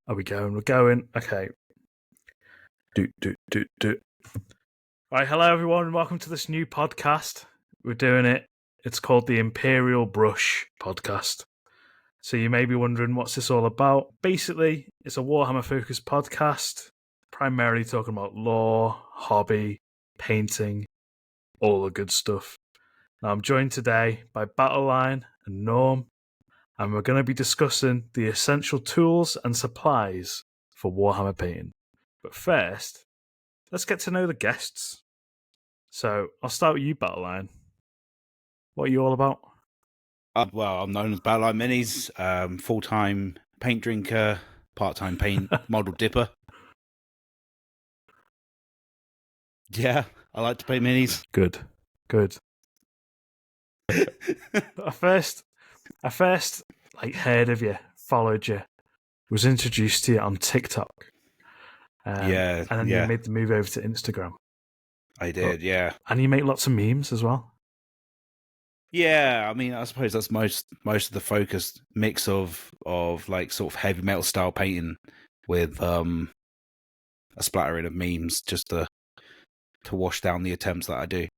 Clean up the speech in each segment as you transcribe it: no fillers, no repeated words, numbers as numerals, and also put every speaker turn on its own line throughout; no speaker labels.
Are we going? We're going. Okay. Right, hello everyone, welcome to this new podcast. We're doing it. It's called the Imperial Brush Podcast. So you may be wondering, what's this all about? Basically, it's a Warhammer-focused podcast, primarily talking about lore, hobby, painting, all the good stuff. Now, I'm joined today by Battleline and Norm, and we're going to be discussing the essential tools and supplies for Warhammer painting. But first, let's get to know the guests. So I'll start with you, Battleline. What are you all about?
Well, I'm known as BattlelineMinis, full-time paint drinker, part-time paint model dipper. Yeah, I like to paint minis.
Good. I first heard of you, followed you, was introduced to you on TikTok. And then you made the move over to Instagram.
I did, yeah.
And you make lots of memes as well.
Yeah, I mean, I suppose that's most of the focused mix of like sort of heavy metal style painting with a splattering of memes just to wash down the attempts that I do.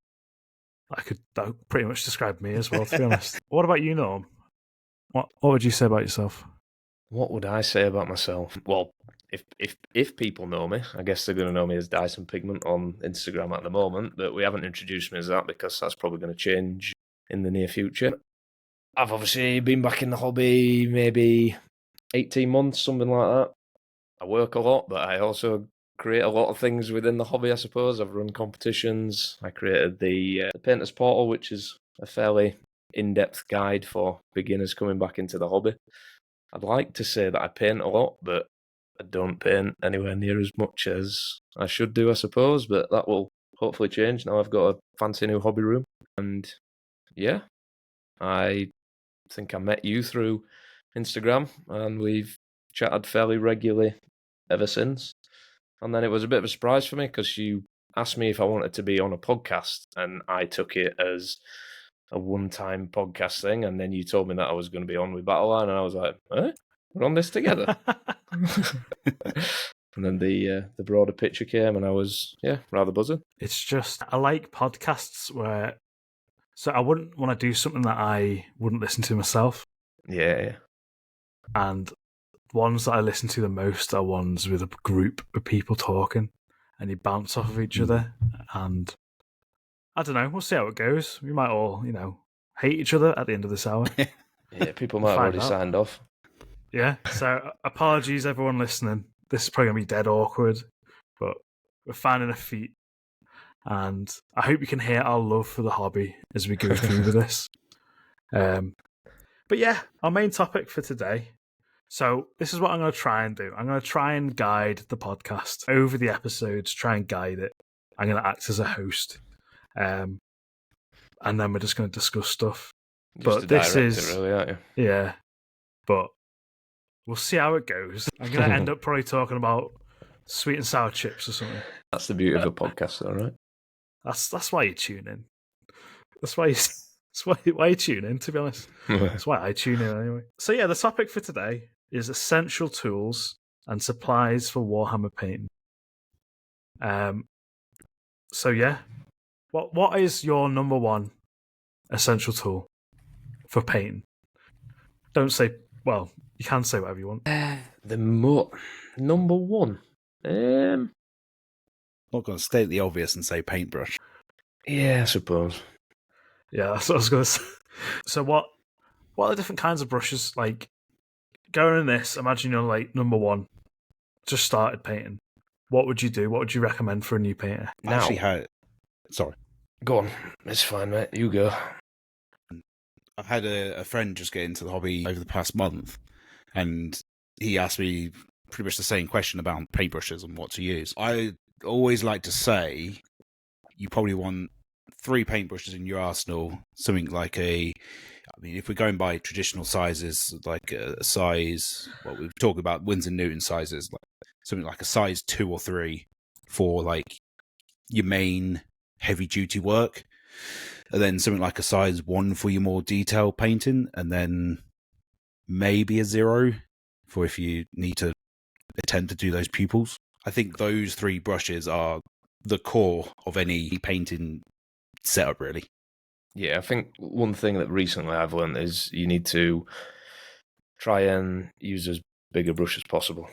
That pretty much describe me as well, to be honest. What about you, Norm? What would you say about yourself?
What would I say about myself? Well, if people know me, I guess they're going to know me as Dyson Pigment on Instagram at the moment, but we haven't introduced me as that because that's probably going to change in the near future. I've obviously been back in the hobby maybe 18 months, something like that. I work a lot, but I also create a lot of things within the hobby, I suppose. I've run competitions. I created the Painter's Portal, which is a fairly in-depth guide for beginners coming back into the hobby. I'd like to say that I paint a lot, but I don't paint anywhere near as much as I should do, I suppose, but that will hopefully change now I've got a fancy new hobby room. And yeah, I think I met you through Instagram, and we've chatted fairly regularly ever since. And then it was a bit of a surprise for me because you asked me if I wanted to be on a podcast, and I took it as a one-time podcast thing, and then you told me that I was going to be on with Battleline, and I was like, we're on this together. And then the broader picture came, and I was, rather buzzing.
It's just, I like podcasts where, so I wouldn't want to do something that I wouldn't listen to myself.
Yeah.
And ones that I listen to the most are ones with a group of people talking, and you bounce off of each other, and I don't know, we'll see how it goes. We might all, hate each other at the end of this hour.
Yeah, people might have already signed off.
Yeah, so apologies everyone listening. This is probably going to be dead awkward, but we're finding a feat. And I hope you can hear our love for the hobby as we go through with this. But yeah, our main topic for today. So this is what I'm going to try and do. I'm going to try and guide the podcast over the episodes, try and guide it. I'm going to act as a host. And then we're just going to discuss stuff.
Just but this is really, aren't you?
Yeah. But we'll see how it goes. I'm going to end up probably talking about sweet and sour chips or something.
That's the beauty of a podcast, though, right?
That's why you tune in. That's why you tune in, to be honest. That's why I tune in anyway. So yeah, the topic for today is essential tools and supplies for Warhammer painting. So yeah, what is your number one essential tool for painting? Don't say, well, you can say whatever you want.
Number one.
Not going to state the obvious and say paintbrush.
Yeah, I suppose.
Yeah, that's what I was going to say. So what are the different kinds of brushes? Like, going in this, imagine you're like number one, just started painting. What would you do? What would you recommend for a new painter?
Sorry.
Go on. It's fine, mate. You go.
I've had a friend just get into the hobby over the past month, and he asked me pretty much the same question about paintbrushes and what to use. I always like to say you probably want 3 paintbrushes in your arsenal, something like if we're going by traditional sizes, like a size, we're talking about Winsor Newton sizes, like something like a size 2 or 3 for like your main heavy duty work, and then something like a size 1 for your more detailed painting, and then maybe a 0 for if you need to attempt to do those pupils. I think those 3 brushes are the core of any painting setup, really.
Yeah, I think one thing that recently I've learned is you need to try and use as big a brush as possible.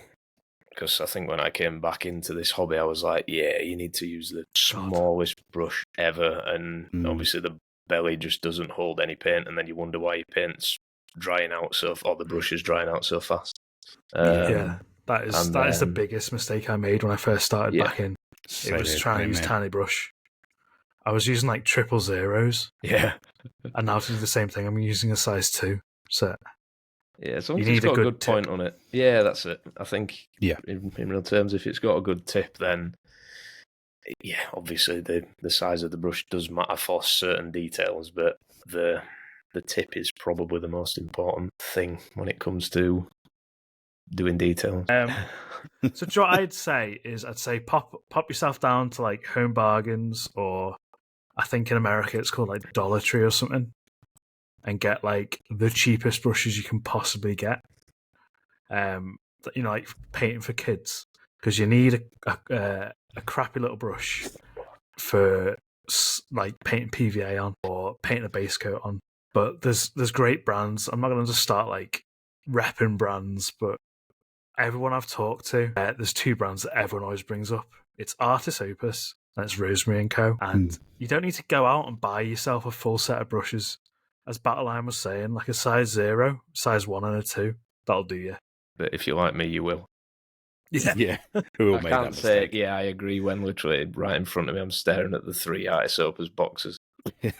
Because I think when I came back into this hobby, I was like, yeah, you need to use the smallest brush ever. And obviously the belly just doesn't hold any paint. And then you wonder why your paint's drying out or the brush is drying out so fast.
That is the biggest mistake I made when I first started back in. It was trying to use tiny brush. I was using like 000s.
Yeah.
And now to do the same thing, I'm using a size 2 set.
Yeah, as long as it's got a good point on it. Yeah, that's it. I think in real terms, if it's got a good tip, then yeah, obviously the size of the brush does matter for certain details, but the tip is probably the most important thing when it comes to doing details.
So what I'd say pop yourself down to like Home Bargains, or I think in America it's called like Dollar Tree or something, and get like the cheapest brushes you can possibly get. Like painting for kids, because you need a crappy little brush for like painting PVA on or painting a base coat on. But there's great brands. I'm not going to just start like repping brands, but everyone I've talked to, there's 2 brands that everyone always brings up. It's Artis Opus and it's Rosemary & Co. And you don't need to go out and buy yourself a full set of brushes. As Battleline was saying, like a size 0, size 1 and a 2, that'll do you.
But if you like me, you will.
Yeah. Who will
I
make
can't
that
say,
mistake?
yeah, I agree, when literally right in front of me, I'm staring at the 3 Artis Opus boxes. It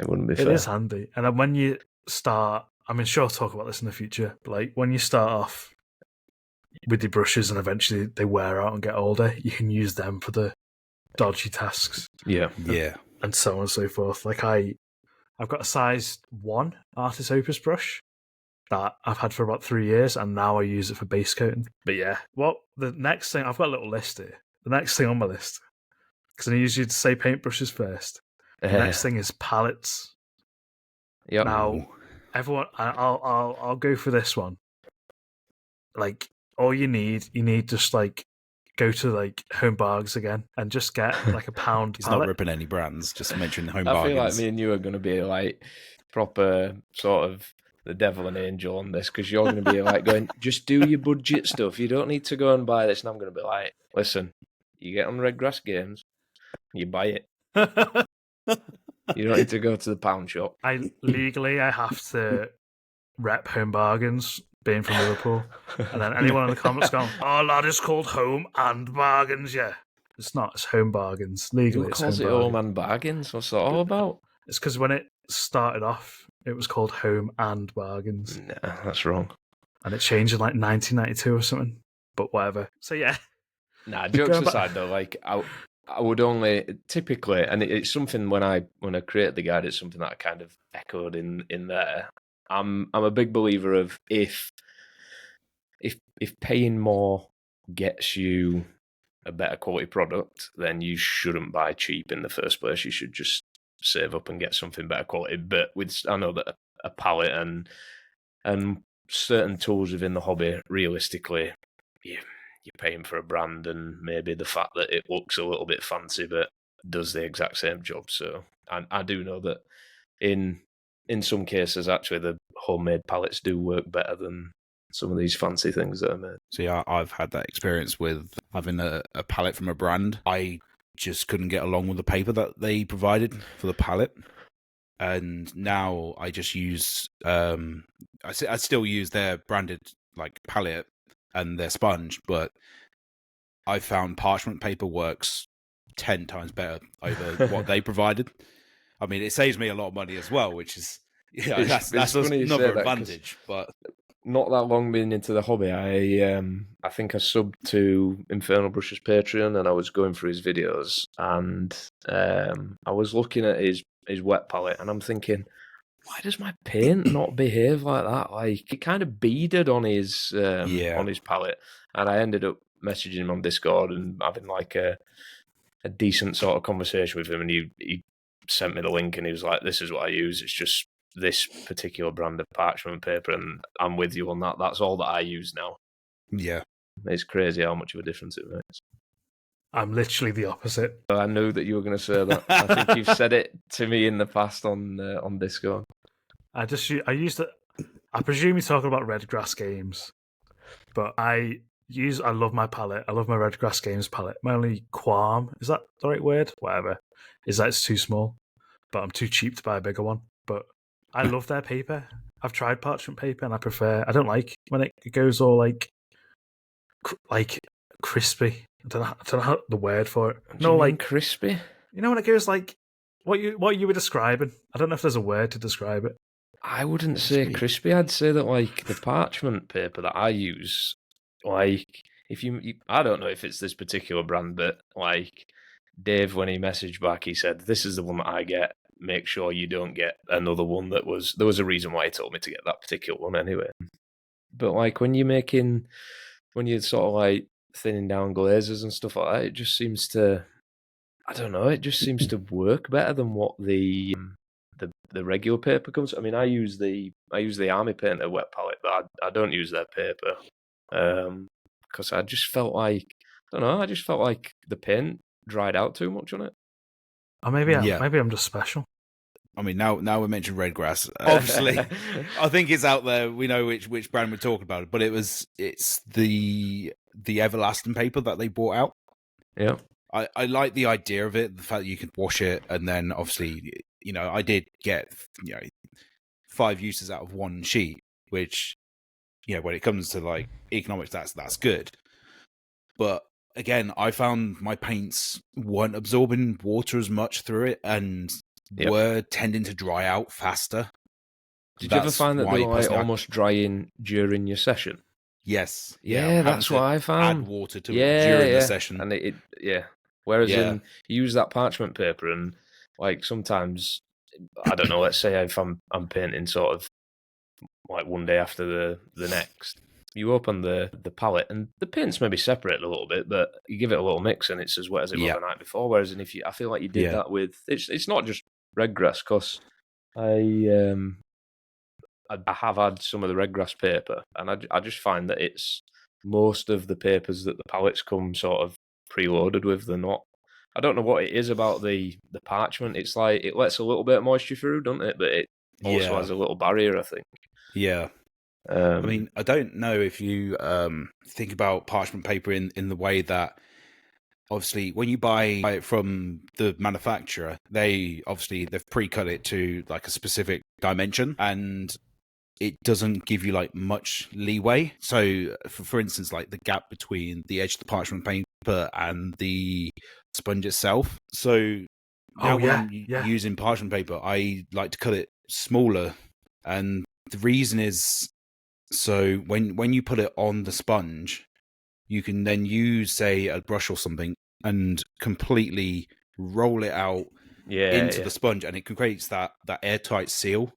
wouldn't be fair.
It is handy. And then when you start, sure I'll talk about this in the future, but like when you start off with your brushes and eventually they wear out and get older, you can use them for the dodgy tasks.
Yeah.
And so on and so forth. Like I've got a size 1 Artis Opus brush that I've had for about 3 years, and now I use it for base coating. But yeah, the next thing, I've got a little list here. The next thing on my list, because I usually say paintbrushes first. The next thing is palettes.
Yep.
Now, everyone, I'll go for this one. Like, all you need just like go to like Home Bargains again and just get like a pound
He's
palette.
not ripping any brands, just mentioning Home
I
Bargains.
feel like me and you are going to be like proper sort of the devil and angel on this, because you're going to be like going, just do your budget stuff. You don't need to go and buy this. And I'm going to be like, listen, you get on Redgrass Games, you buy it. You don't need to go to the pound shop.
I have to rep Home Bargains, being from Liverpool. And then anyone in the comments going, oh lad, it's called Home and Bargains, yeah. It's not, it's Home Bargains. Legally, it's
calls it Home and Bargains? What's that all about?
It's because when it started off, it was called Home and Bargains.
Nah, that's wrong.
And it changed in like 1992 or something. But whatever. So yeah.
Nah, jokes aside though, like I would only typically, and it's something when I created the guide, it's something that I kind of echoed in there. I'm a big believer of if paying more gets you a better quality product, then you shouldn't buy cheap in the first place. You should just save up and get something better quality. But I know that a palette and certain tools within the hobby, realistically, you're paying for a brand, and maybe the fact that it looks a little bit fancy but does the exact same job. So I do know that in some cases, actually, the homemade palettes do work better than some of these fancy things that are made.
See, I've had that experience with having a palette from a brand. I just couldn't get along with the paper that they provided for the palette. And now I just use, I still use their branded like palette and their sponge, but I found parchment paper works 10 times better over what they provided. I mean, it saves me a lot of money as well, which is that's another advantage. But
not that long being into the hobby, I think I subbed to Infernal Brush's Patreon, and I was going through his videos, and I was looking at his wet palette, and I'm thinking, why does my paint not behave like that? Like, it kind of beaded on his palette, and I ended up messaging him on Discord and having like a decent sort of conversation with him, and he sent me the link, and he was like, this is what I use. It's just this particular brand of parchment paper, and I'm with you on that. That's all that I use now.
Yeah.
It's crazy how much of a difference it makes.
I'm literally the opposite.
I knew that you were going to say that. I think you've said it to me in the past on Discord.
I used it. I presume you're talking about Red Grass Games, but I love my palette. I love my Red Grass Games palette. My only qualm, is that the right word? Whatever, is that it's too small, but I'm too cheap to buy a bigger one. But I love their paper. I've tried parchment paper, and I don't like when it goes all like crispy. I don't know how the word for it.
No, like crispy.
You know when it goes like what you were describing. I don't know if there's a word to describe it.
I wouldn't say crispy. I'd say that like the parchment paper that I use, like I don't know if it's this particular brand, but like Dave, when he messaged back, he said, "This is the one that I get. Make sure you don't get another one there was a reason why he told me to get that particular one anyway." But like when you're sort of like thinning down glazes and stuff like that, it just seems to, I don't know, it just seems to work better than what the regular paper comes. I mean, I use the Army Painter wet palette, but I don't use their paper because I just felt like, I don't know, I just felt like the paint dried out too much on it.
Or maybe I'm just special.
I mean, now we mentioned Red Grass. Obviously, I think it's out there. We know which brand we're talking about, but it's the Everlasting paper that they brought out.
Yeah,
I like the idea of it, the fact that you can wash it, and then obviously, I did get 5 uses out of one sheet, which when it comes to like economics, that's good. But again, I found my paints weren't absorbing water as much through it, and were tending to dry out faster.
Did you ever find that they were like almost drying during your session?
Yes.
Yeah, that's what I found.
Add water to it during the session.
And whereas you use that parchment paper and like sometimes, I don't know, let's say if I'm painting sort of like one day after the next, you open the palette and the paint's maybe separate a little bit, but you give it a little mix and it's as wet as it was the night before. Whereas I feel like you did that with, it's not just Red Grass, because I have had some of the Red Grass paper, and I just find that it's most of the papers that the palettes come sort of preloaded with. They're not. I don't know what it is about the parchment. It's like it lets a little bit of moisture through, doesn't it? But it also has a little barrier, I think.
Yeah. I mean, I don't know if you think about parchment paper in the way that, obviously, when you buy it from the manufacturer, they've pre-cut it to like a specific dimension, and it doesn't give you like much leeway. So, for instance, like the gap between the edge of the parchment paper and the sponge itself. So now when I'm using parchment paper, I like to cut it smaller, and the reason is so when you put it on the sponge, you can then use, say, a brush or something and completely roll it out into the sponge, and it creates that airtight seal.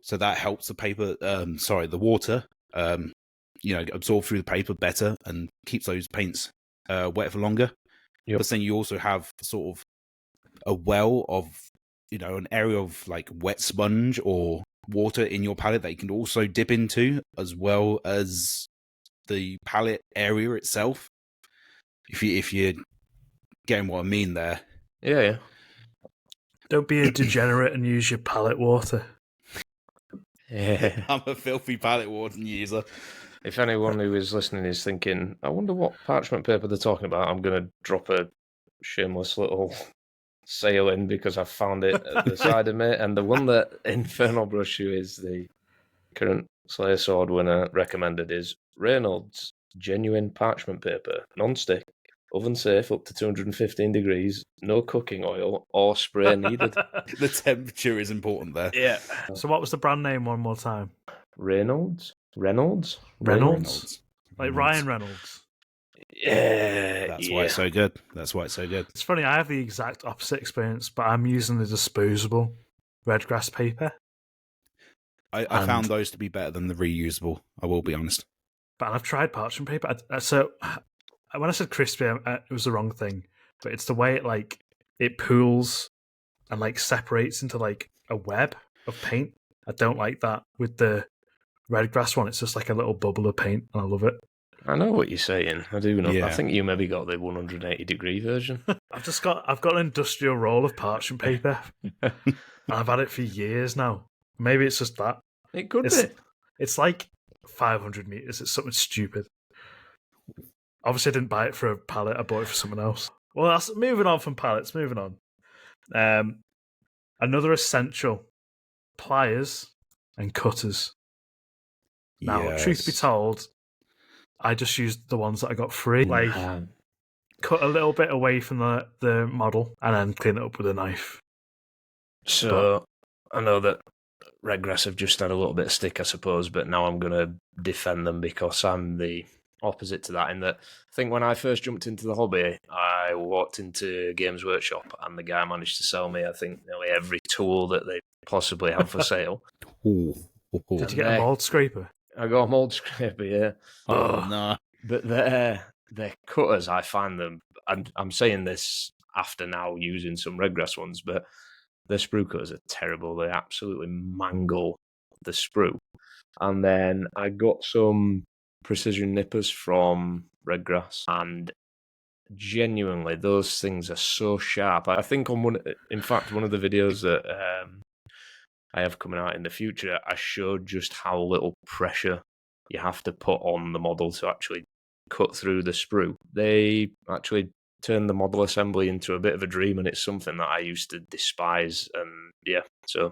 So that helps the paper, the water, absorb through the paper better and keeps those paints wet for longer. Yep. But then you also have sort of a well of, an area of like wet sponge or water in your palette that you can also dip into, as well as the palette area itself. If you're getting what I mean there.
Yeah.
Don't be a degenerate and use your palette water.
Yeah.
I'm a filthy palette water user.
If anyone who is listening is thinking, I wonder what parchment paper they're talking about, I'm going to drop a shameless little sale in because I found it at the side of me. And the one that Infernal Brush, who is the current Slayer Sword winner, recommended is Reynolds Genuine Parchment Paper, non-stick, oven safe up to 215 degrees, no cooking oil or spray needed.
The temperature is important there.
Yeah.
So what was the brand name one more time?
Reynolds?
Like Ryan Reynolds.
Yeah.
That's why it's so good.
It's funny, I have the exact opposite experience, but I'm using the disposable Red Grass paper.
I found those to be better than the reusable, I will be honest.
But I've tried parchment paper. So when I said crispy, it was the wrong thing. But it's the way it pools and like separates into like a web of paint. I don't like that. With the red grass one, it's just like a little bubble of paint, and I love it.
I know what you're saying. I do know.
Yeah.
I think you maybe got the 180-degree version.
I've got an industrial roll of parchment paper, and I've had it for years now. Maybe it's just that.
It could
It's,
be.
it's like 500 meters. It's something stupid. Obviously, I didn't buy it for a pallet. I bought it for someone else. Well, that's moving on from pallets. Moving on. Another essential: pliers and cutters. Now, truth be told, I just used the ones that I got free. Like, cut a little bit away from the model and then clean it up with a knife.
So, I know that Redgrass have just had a little bit of stick, I suppose, but now I'm going to defend them because I'm the opposite to that. In that, I think when I first jumped into the hobby, I walked into Games Workshop and the guy managed to sell me, I think, nearly every tool that they possibly have for sale.
Did you get a mold scraper?
I got a mold scraper, yeah.
Oh, no.
But their cutters, I find them, and I'm saying this after now using some Redgrass ones, but their sprue cutters are terrible. They absolutely mangle the sprue. And then I got some precision nippers from Redgrass, and genuinely, those things are so sharp. I think on one of the videos that I have coming out in the future, I showed just how little pressure you have to put on the model to actually cut through the sprue. They actually turned the model assembly into a bit of a dream, and it's something that I used to despise. And yeah, so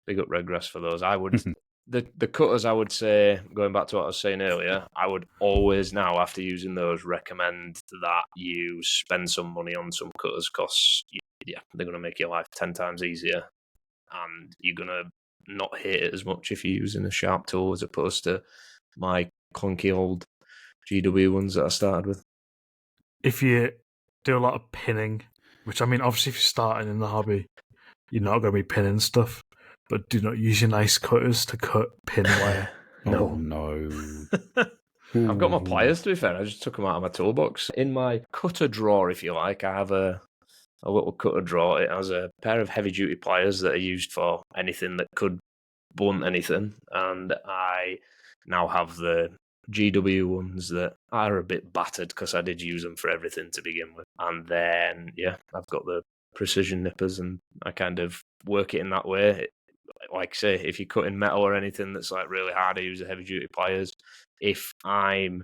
big up Redgrass for those. I would the cutters, I would say, going back to what I was saying earlier, I would always now, after using those, recommend that you spend some money on some cutters because they're going to make your life 10 times easier, and you're going to not hate it as much if you're using a sharp tool as opposed to my clunky old GW ones that I started with.
If you do a lot of pinning, which I mean, obviously, if you're starting in the hobby, you're not going to be pinning stuff, but do not use your nice cutters to cut pin wire.
No. Oh, no.
I've got my pliers, to be fair. I just took them out of my toolbox. In my cutter drawer, if you like, I have a little cutter drawer. It has a pair of heavy-duty pliers that are used for anything that could blunt anything, and I now have the GW ones that are a bit battered because I did use them for everything to begin with. And then, I've got the precision nippers, and I kind of work it in that way. Like, say, if you're cutting metal or anything that's like really hard, I use the heavy-duty pliers. If I'm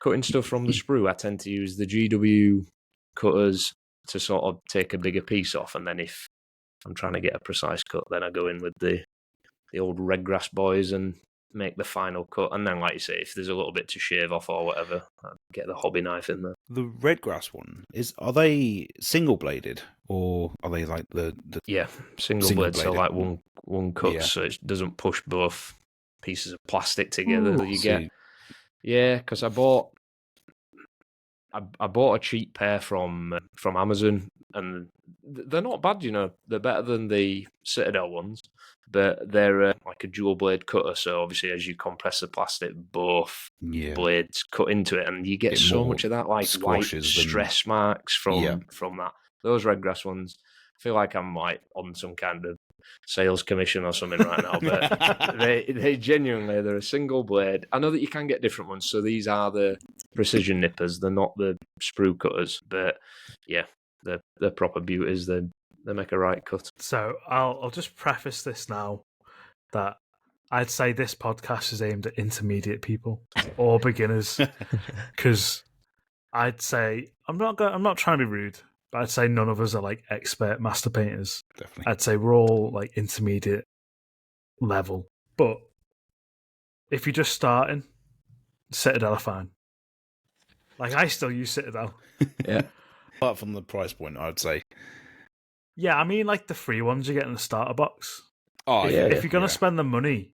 cutting stuff from the sprue, I tend to use the GW cutters to sort of take a bigger piece off, and then if I'm trying to get a precise cut, then I go in with the old Redgrass boys and make the final cut. And then, like you say, if there's a little bit to shave off or whatever, I'd get the hobby knife in there.
The Redgrass one, are they single-bladed, or are they like the
single blade, so like one cut, so it doesn't push both pieces of plastic together.
Ooh,
you get, because I bought a cheap pair from Amazon, and they're not bad, They're better than the Citadel ones, but they're like a dual blade cutter. So obviously, as you compress the plastic, both blades cut into it, and you get so much of that like white stress marks from that. Those Redgrass ones, I feel like I'm like on some kind of sales commission or something right now, but they genuinely, they're a single blade. I know that you can get different ones, so these are the precision nippers, they're not the sprue cutters, but they're proper beauties. They make a right cut.
So I'll just preface this now that I'd say this podcast is aimed at intermediate people or beginners, because I'd say I'm not trying to be rude, but I'd say none of us are like expert master painters.
Definitely.
I'd say we're all like intermediate level. But if you're just starting, Citadel are fine. Like, I still use Citadel.
Yeah.
Apart from the price point, I'd say.
Yeah, I mean, like the free ones you get in the starter box.
Oh,
If you're going to spend the money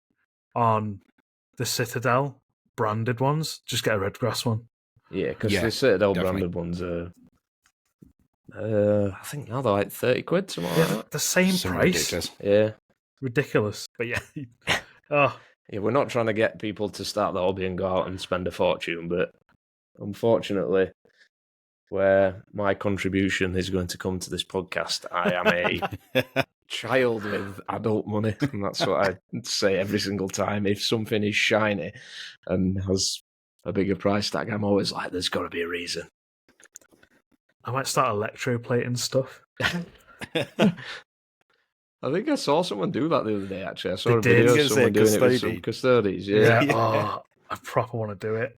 on the Citadel branded ones, just get a Redgrass one.
Yeah, because the Citadel branded ones are, I think now they're like 30 quid, something like that.
The same price.
Ridiculous.
Yeah.
Ridiculous. But yeah.
Yeah, we're not trying to get people to start the hobby and go out and spend a fortune, but unfortunately, where my contribution is going to come to this podcast, I am child with adult money, and that's what I say every single time. If something is shiny and has a bigger price tag, I'm always like, there's got to be a reason.
I might start electroplating stuff.
I think I saw someone do that the other day, actually. I saw
They
a
did.
video
I
of
was
someone
gonna
doing
say
it with some custodies. Yeah.
Yeah.
Oh, I proper want to do it.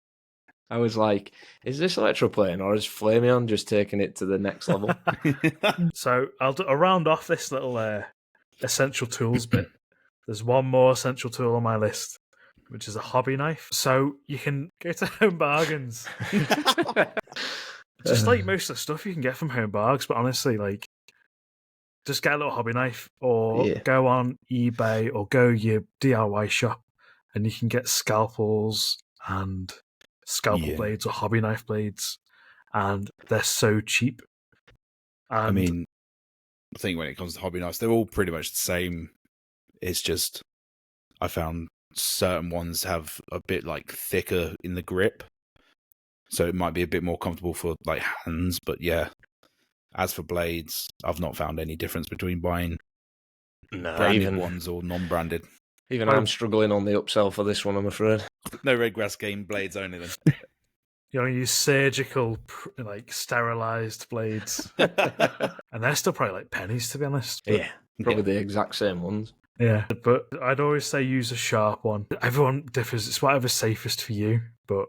I was like, is this electroplating or is Flameon just taking it to the next level?
So I'll round off this little essential tools bit. There's one more essential tool on my list, which is a hobby knife. So you can go to Home Bargains. Just like most of the stuff you can get from Home Bargains, but honestly, like, just get a little hobby knife or go on eBay or go your DIY shop and you can get scalpels and scalpel blades or hobby knife blades, and they're so cheap. And
I mean, I think when it comes to hobby knives, they're all pretty much the same. It's just I found certain ones have a bit like thicker in the grip, so it might be a bit more comfortable for like hands. But yeah, as for blades, I've not found any difference between buying branded ones or non-branded.
Even I'm struggling on the upsell for this one, I'm afraid.
No Red Grass Game blades only then.
You only use surgical, like, sterilised blades. And they're still probably like pennies, to be honest. But,
yeah, probably the exact same ones.
Yeah, but I'd always say use a sharp one. Everyone differs. It's whatever's safest for you. But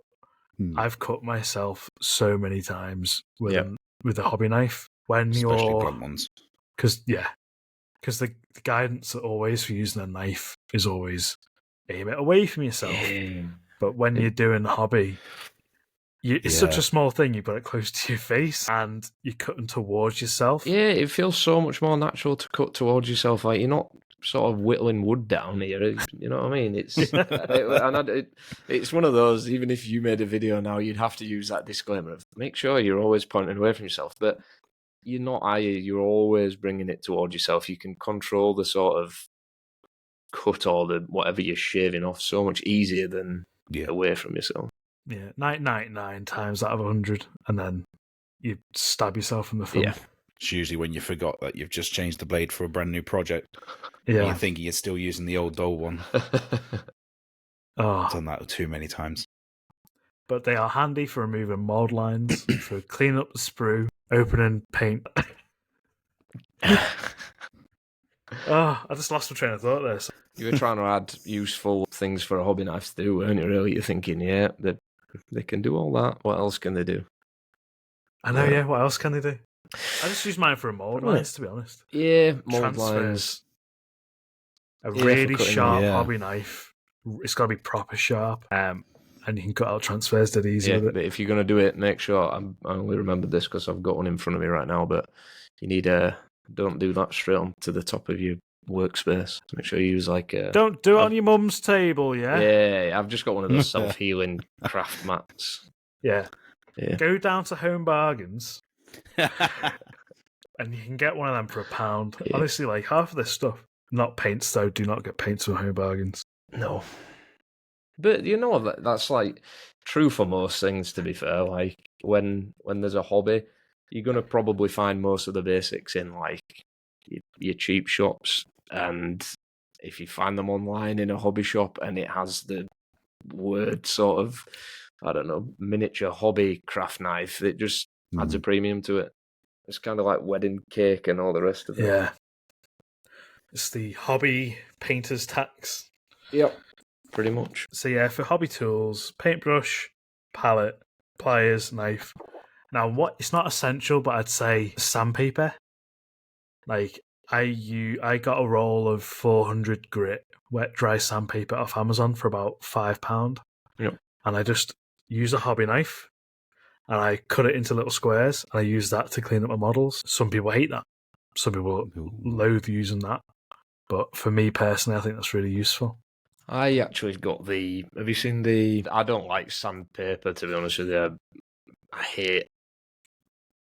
I've cut myself so many times with a hobby knife. When
Especially blunt ones.
Because the guidance always for using a knife is always aim it away from yourself. Yeah. But when you're doing a hobby, it's such a small thing, you put it close to your face and you're cutting towards yourself.
Yeah, it feels so much more natural to cut towards yourself. Like, you're not sort of whittling wood down here, you know what I mean? It's it's one of those, even if you made a video now, you'd have to use that disclaimer of make sure you're always pointing away from yourself. But you're not, are you? You're always bringing it towards yourself. You can control the sort of cut or the whatever you're shaving off so much easier than away from yourself.
Yeah, 99 times out of 100, and then you stab yourself in the thumb.
Yeah.
It's usually when you forgot that you've just changed the blade for a brand new project.
Yeah.
And you're thinking you're still using the old dull one. I've done that too many times.
But they are handy for removing mold lines, for cleaning up the sprue, opening paint. I just lost my train of thought there.
You were trying to add useful things for a hobby knife to do, weren't you, really? You're thinking, they can do all that. What else can they do?
I know, what else can they do? I just use mine for mold lines, to be honest.
Yeah, mold lines.
A really sharp hobby knife. It's got to be proper sharp. And you can cut out transfers dead easy with it.
But if you're going to do it, make sure, I only remembered this because I've got one in front of me right now, but you need don't do that straight on to the top of your workspace. Make sure you use like a...
Don't do it on your mum's table, yeah?
Yeah, I've just got one of those self-healing craft mats.
Yeah. Go down to Home Bargains and you can get one of them for £1. Yeah. Honestly, like half of this stuff, not paints though, do not get paints from Home Bargains.
No. But you know, that's like true for most things, to be fair. Like when there's a hobby, you're going to probably find most of the basics in like your cheap shops. And if you find them online in a hobby shop and it has the word sort of, I don't know, miniature hobby craft knife, it just adds a premium to it. It's kind of like wedding cake and all the rest of it.
Yeah. It's the hobby painter's tax.
Yep, pretty much.
So yeah, for hobby tools, paintbrush, palette, pliers, knife. Now, it's not essential, but I'd say sandpaper. Like, I got a roll of 400 grit wet dry sandpaper off Amazon for about £5.
Yep.
And I just use a hobby knife and I cut it into little squares and I use that to clean up my models. Some people hate that. Some people loathe using that. But for me personally, I think that's really useful.
I actually got have you seen I don't like sandpaper, to be honest with you. I hate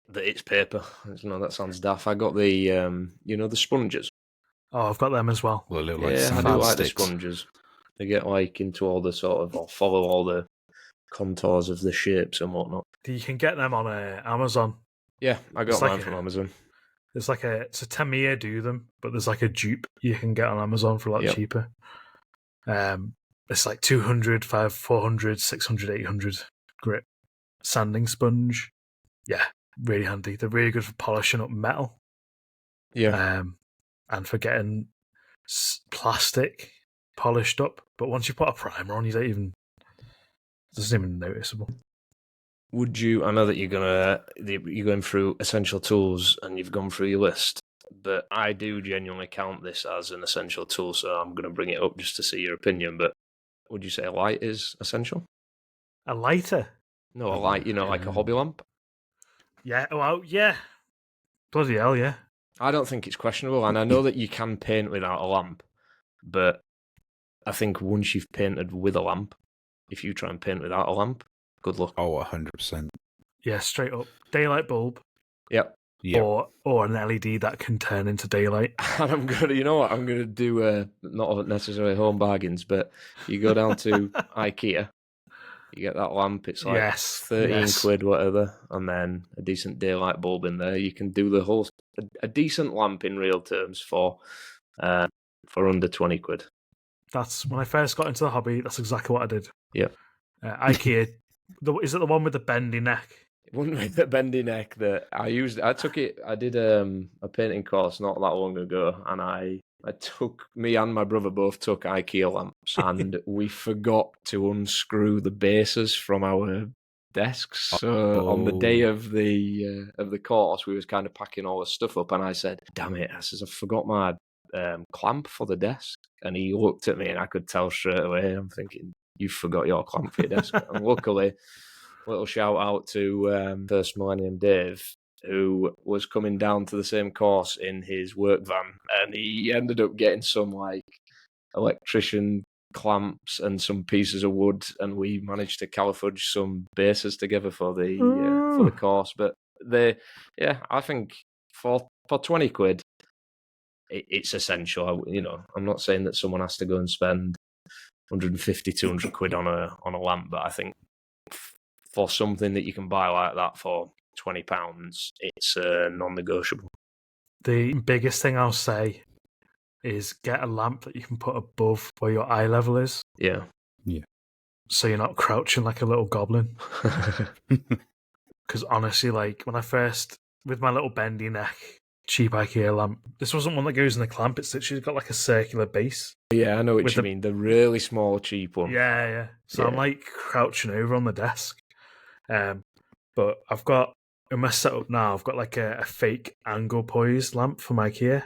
that it's paper. That sounds daft. I got the sponges.
Oh, I've got them as well.
Well,
I do like the sponges. They get like into all the sort of, or follow all the contours of the shapes and whatnot.
You can get them on Amazon.
Yeah, I got mine from Amazon.
It's a Tamiya do them, but there's like a dupe you can get on Amazon for a lot cheaper. It's like 200, 400, 600, 800 grit sanding sponge. Yeah, really handy. They're really good for polishing up metal.
Yeah.
And for getting plastic polished up. But once you put a primer on, it doesn't even noticeable.
Would you? I know that you're going through essential tools and you've gone through your list, but I do genuinely count this as an essential tool, so I'm going to bring it up just to see your opinion. But would you say a light is essential?
A lighter?
No, a light. Like a hobby lamp.
Yeah. Well, yeah. Bloody hell, yeah.
I don't think it's questionable, and I know that you can paint without a lamp, but I think once you've painted with a lamp, if you try and paint without a lamp, good luck.
Oh, 100%.
Yeah, straight up. Daylight bulb.
Yep.
Or an LED that can turn into daylight.
And I'm gonna do not necessarily home bargains, but you go down to IKEA, you get that lamp. It's like 13 quid, whatever, and then a decent daylight bulb in there. You can do a decent lamp in real terms for under 20 quid.
That's when I first got into the hobby. That's exactly what I did.
Yeah.
IKEA. Is it the one with the bendy neck?
One with the bendy neck that I used. I took it. I did a painting course not that long ago, and me and my brother both took IKEA lamps, and we forgot to unscrew the bases from our desks. So on the day of the course, we was kind of packing all the stuff up, and I said, "Damn it!" I forgot my clamp for the desk, and he looked at me, and I could tell straight away. I'm thinking, "You forgot your clamp for your desk," and luckily. Little shout out to First Millennium Dave, who was coming down to the same course in his work van, and he ended up getting some like electrician clamps and some pieces of wood, and we managed to califudge some bases together for the course. But I think for 20 quid, it's essential. I'm not saying that someone has to go and spend 150, 200 quid on a lamp, but I think for something that you can buy like that for £20, it's non-negotiable.
The biggest thing I'll say is get a lamp that you can put above where your eye level is.
Yeah.
So you're not crouching like a little goblin. Because honestly, like when I first, with my little bendy neck, cheap IKEA lamp, this wasn't one that goes in the clamp. It's literally got like a circular base.
Yeah, I know what you mean. The really small, cheap one.
Yeah. So I'm like crouching over on the desk. But I've got in my setup now. I've got like a fake angle poise lamp from IKEA.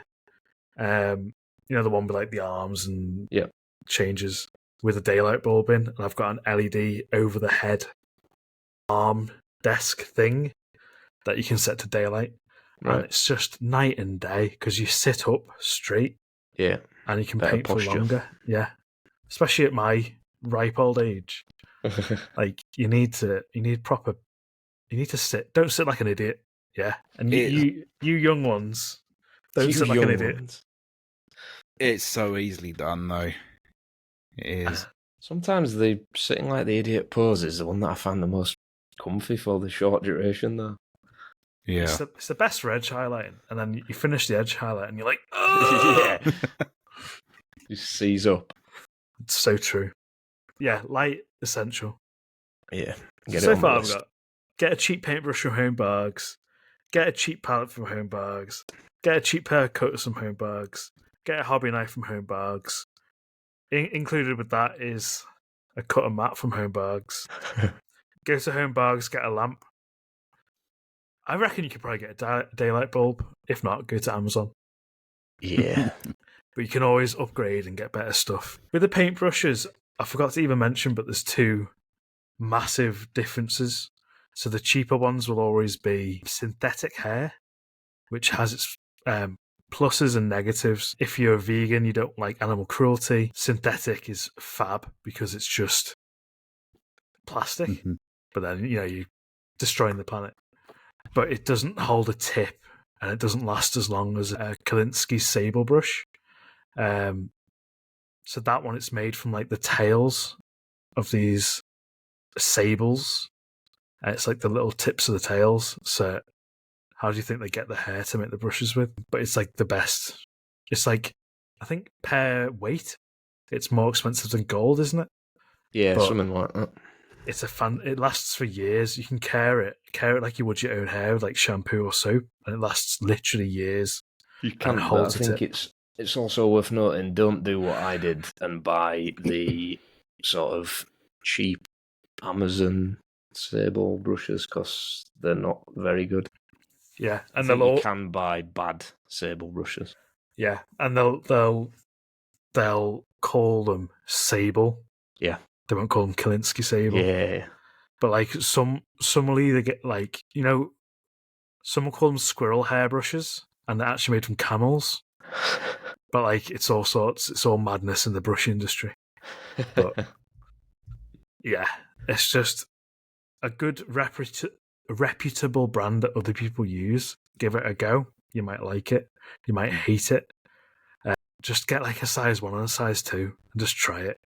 The one with like the arms and changes with a daylight bulb in, and I've got an LED over the head arm desk thing that you can set to daylight, and it's just night and day because you sit up straight, and you can paint for longer. Yeah, especially at my ripe old age. Like you need to sit. Don't sit like an idiot. Yeah, and you young ones, don't sit like an idiot.
It's so easily done, though. It is.
Sometimes the sitting like the idiot pose is the one that I find the most comfy for the short duration, though.
Yeah,
it's the best for edge highlighting, and then you finish the edge highlight, and you're like, oh!
You seize up.
It's so true. Yeah, light essential.
Yeah.
So far, I've got get a cheap paintbrush from Home Bargains, get a cheap palette from Home Bargains, get a cheap pair of cutters from Home Bargains, get a hobby knife from Home Bargains. Included with that is a cutter mat from Home Bargains. Go to Home Bargains, get a lamp. I reckon you could probably get a daylight bulb. If not, go to Amazon.
Yeah.
But you can always upgrade and get better stuff. With the paintbrushes, I forgot to even mention, but there's two massive differences. So the cheaper ones will always be synthetic hair, which has its pluses and negatives. If you're a vegan, you don't like animal cruelty, synthetic is fab because it's just plastic. Mm-hmm. But then, you're destroying the planet. But it doesn't hold a tip, and it doesn't last as long as a Kolinsky sable brush. So that one, it's made from like the tails of these sables. It's like the little tips of the tails, so it how do you think they get the hair to make the brushes with? But it's like the best. It's like, I think per weight, it's more expensive than gold, isn't it?
Yeah,
But
something like that.
it's it lasts for years. You can care it like you would your own hair with like shampoo or soap, and it lasts literally years.
You can, but I
holds
think it's also worth noting, don't do what I did and buy the sort of cheap Amazon sable brushes, because they're not very good.
Yeah, and
you can buy bad sable brushes.
Yeah, and they'll call them sable.
Yeah,
they won't call them Kalinsky sable.
Yeah,
but like some will either get like, you know, some will call them squirrel hair brushes, and they're actually made from camels. But like it's all sorts. It's all madness in the brush industry. But yeah, it's just a good reputable brand that other people use. Give it a go. You might like it. You might hate it. Just get like a size 1 and a size 2 and just try it.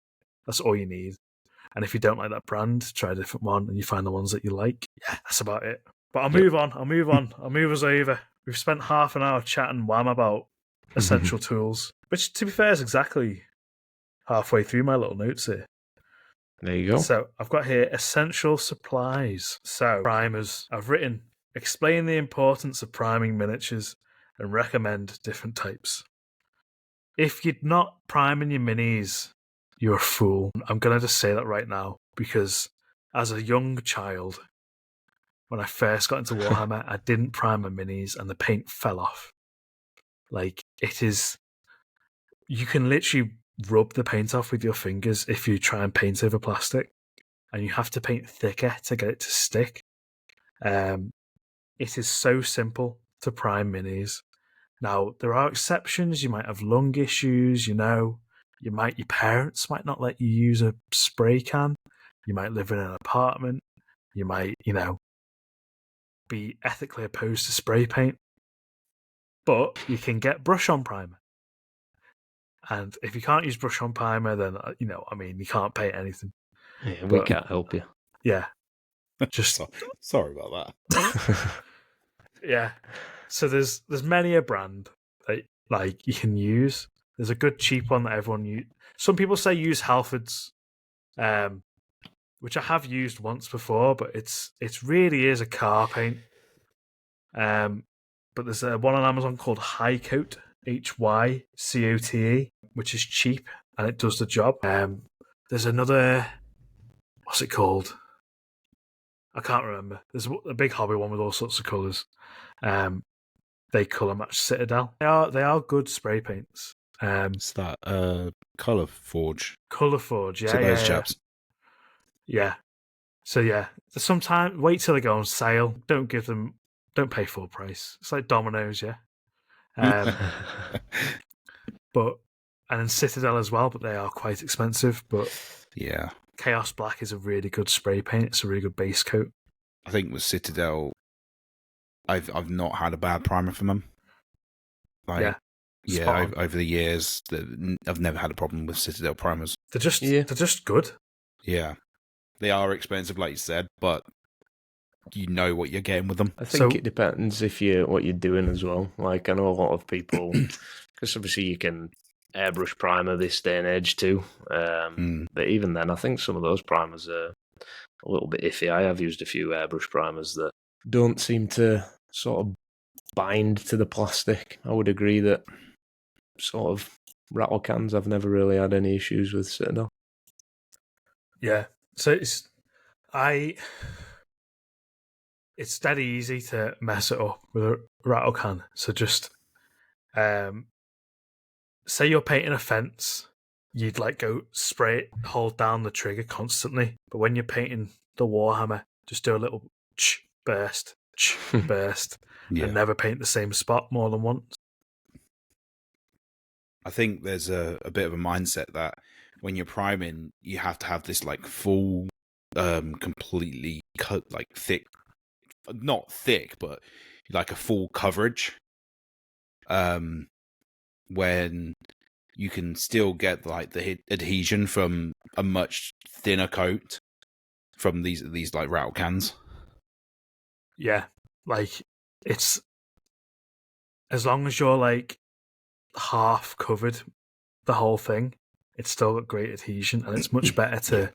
That's all you need. And if you don't like that brand, try a different one and you find the ones that you like. Yeah, that's about it. But I'll move on. I'll move us over. We've spent half an hour chatting wham about essential tools, which to be fair is exactly halfway through my little notes here.
There you go.
So I've got here essential supplies. So primers. I've written explain the importance of priming miniatures and recommend different types. If you're not priming your minis, you're a fool. I'm going to just say that right now, because as a young child, when I first got into Warhammer, I didn't prime my minis and the paint fell off. Like, it is... You can literally rub the paint off with your fingers if you try and paint over plastic, and you have to paint thicker to get it to stick. It is so simple to prime minis. Now, there are exceptions. You might have lung issues, you know. Your parents might not let you use a spray can. You might live in an apartment. You might, you know, be ethically opposed to spray paint. But you can get brush-on primer. And if you can't use brush-on primer, then, you know, I mean, you can't paint anything.
Yeah, we can't help you.
Yeah. Just
sorry about that.
Yeah. So there's many a brand that like you can use. There's a good cheap one that everyone uses. Some people say use Halfords, which I have used once before, but it really is a car paint. But there's one on Amazon called Hycote, Hycote, which is cheap and it does the job. There's another, what's it called? I can't remember. There's a big hobby one with all sorts of colours. They colour match Citadel. They are good spray paints.
It's that Colour Forge.
Colour Forge, yeah.
Those chaps.
Yeah. So yeah, sometimes wait till they go on sale. Don't pay full price. It's like Domino's, yeah. And then Citadel as well, but they are quite expensive. But
yeah,
Chaos Black is a really good spray paint. It's a really good base coat.
I think with Citadel, I've not had a bad primer from them. Over the years, I've never had a problem with Citadel primers.
They're just good.
Yeah, they are expensive, like you said, but you know what you're getting with them.
I think it depends what you're doing as well. Like, I know a lot of people, because obviously you can airbrush primer this day and age too. But even then, I think some of those primers are a little bit iffy. I have used a few airbrush primers that don't seem to sort of bind to the plastic. I would agree that sort of rattle cans, I've never really had any issues with Citadel.
Yeah, so it's dead easy to mess it up with a rattle can. So just say you're painting a fence, you'd like go spray it, hold down the trigger constantly. But when you're painting the Warhammer, just do a little burst, burst, and never paint the same spot more than once.
I think there's a bit of a mindset that when you're priming, you have to have this like full, completely cut, like thick, not thick, but like a full coverage. When you can still get like the adhesion from a much thinner coat from these like rattle cans.
Yeah, like it's as long as you're like half covered the whole thing, it's still got great adhesion, and it's much better to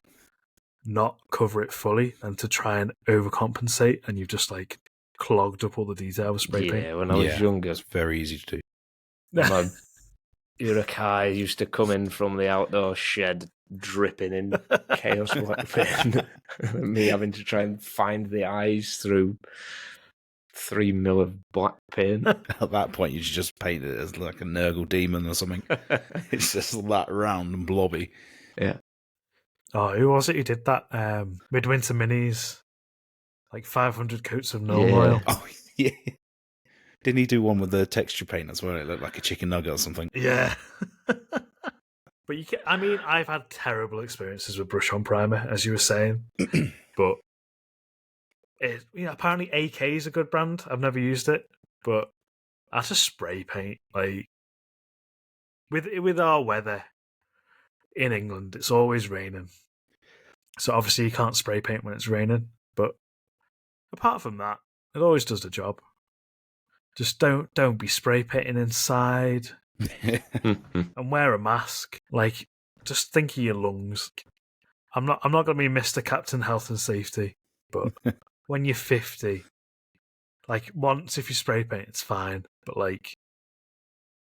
not cover it fully than to try and overcompensate, and you've just like clogged up all the detail with spray paint.
Yeah, when I was younger,
It's very easy to do.
my Urukai used to come in from the outdoor shed dripping in chaos black paint. And me having to try and find the eyes through 3 mil of black paint.
At that point, you should just paint it as like a Nurgle demon or something. It's just that round and blobby.
Yeah.
Oh, who was it who did that? Midwinter Minis, like 500 coats of Norm oil.
Oh, yeah. Didn't he do one with the texture paint as well? It looked like a chicken nugget or something.
Yeah. But you can, I mean, I've had terrible experiences with brush on primer, as you were saying. But apparently AK is a good brand. I've never used it, but that's a spray paint. Like with our weather in England, it's always raining, so obviously you can't spray paint when it's raining. But apart from that, it always does the job. Just don't be spray painting inside. And wear a mask. Like, just think of your lungs. I'm not going to be Mr. Captain Health and Safety, but when you're 50, like once if you spray paint, it's fine. But like,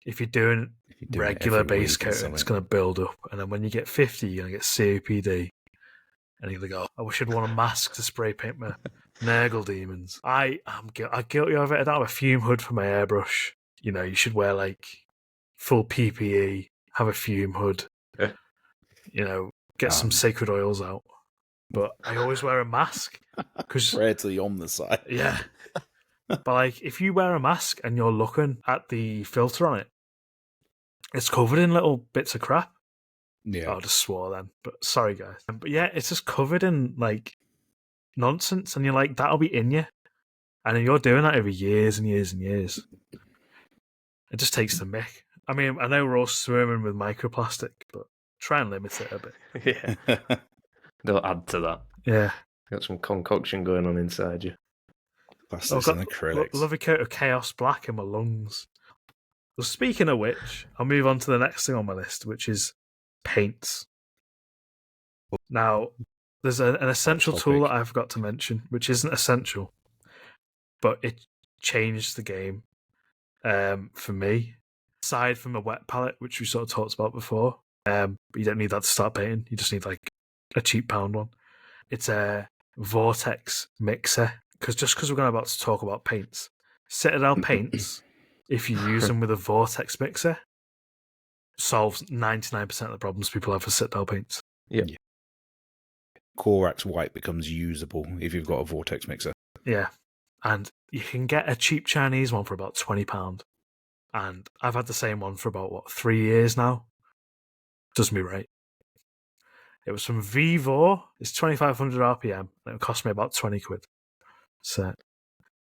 if you're doing regular base coating, it's going to build up, and then when you get 50, you're going to get COPD, and you're going to go, I wish I'd worn a mask to spray paint my Nurgle demons. I'm guilty of it. I don't have a fume hood for my airbrush. You know, you should wear like full PPE, have a fume hood, you know, get some sacred oils out. But I always wear a mask.
Pray till you're on the side.
Yeah. But like, if you wear a mask and you're looking at the filter on it, it's covered in little bits of crap.
Yeah.
I just swore then. But sorry, guys. But yeah, it's just covered in like nonsense. And you're like, that'll be in you. And then you're doing that over years and years and years. It just takes the mick. I mean, I know we're all swimming with microplastic, but try and limit it a bit.
Yeah. Don't add to that.
Yeah.
Got some concoction going on inside you.
Plastics and acrylics.
Lovely coat of chaos black in my lungs. Well, speaking of which, I'll move on to the next thing on my list, which is paints. Now, there's an essential tool that I forgot to mention, which isn't essential, but it changed the game for me. Aside from a wet palette, which we sort of talked about before, but you don't need that to start painting. You just need like a cheap pound one. It's a vortex mixer. Because we're going about to talk about paints, Citadel paints, if you use them with a vortex mixer, solves 99% of the problems people have with Citadel paints.
Yeah.
Corax white becomes usable if you've got a vortex mixer.
Yeah. And you can get a cheap Chinese one for about £20. And I've had the same one for about, 3 years now? Does me right. It was from Vivor. It's 2,500 RPM. And it cost me about 20 quid. So,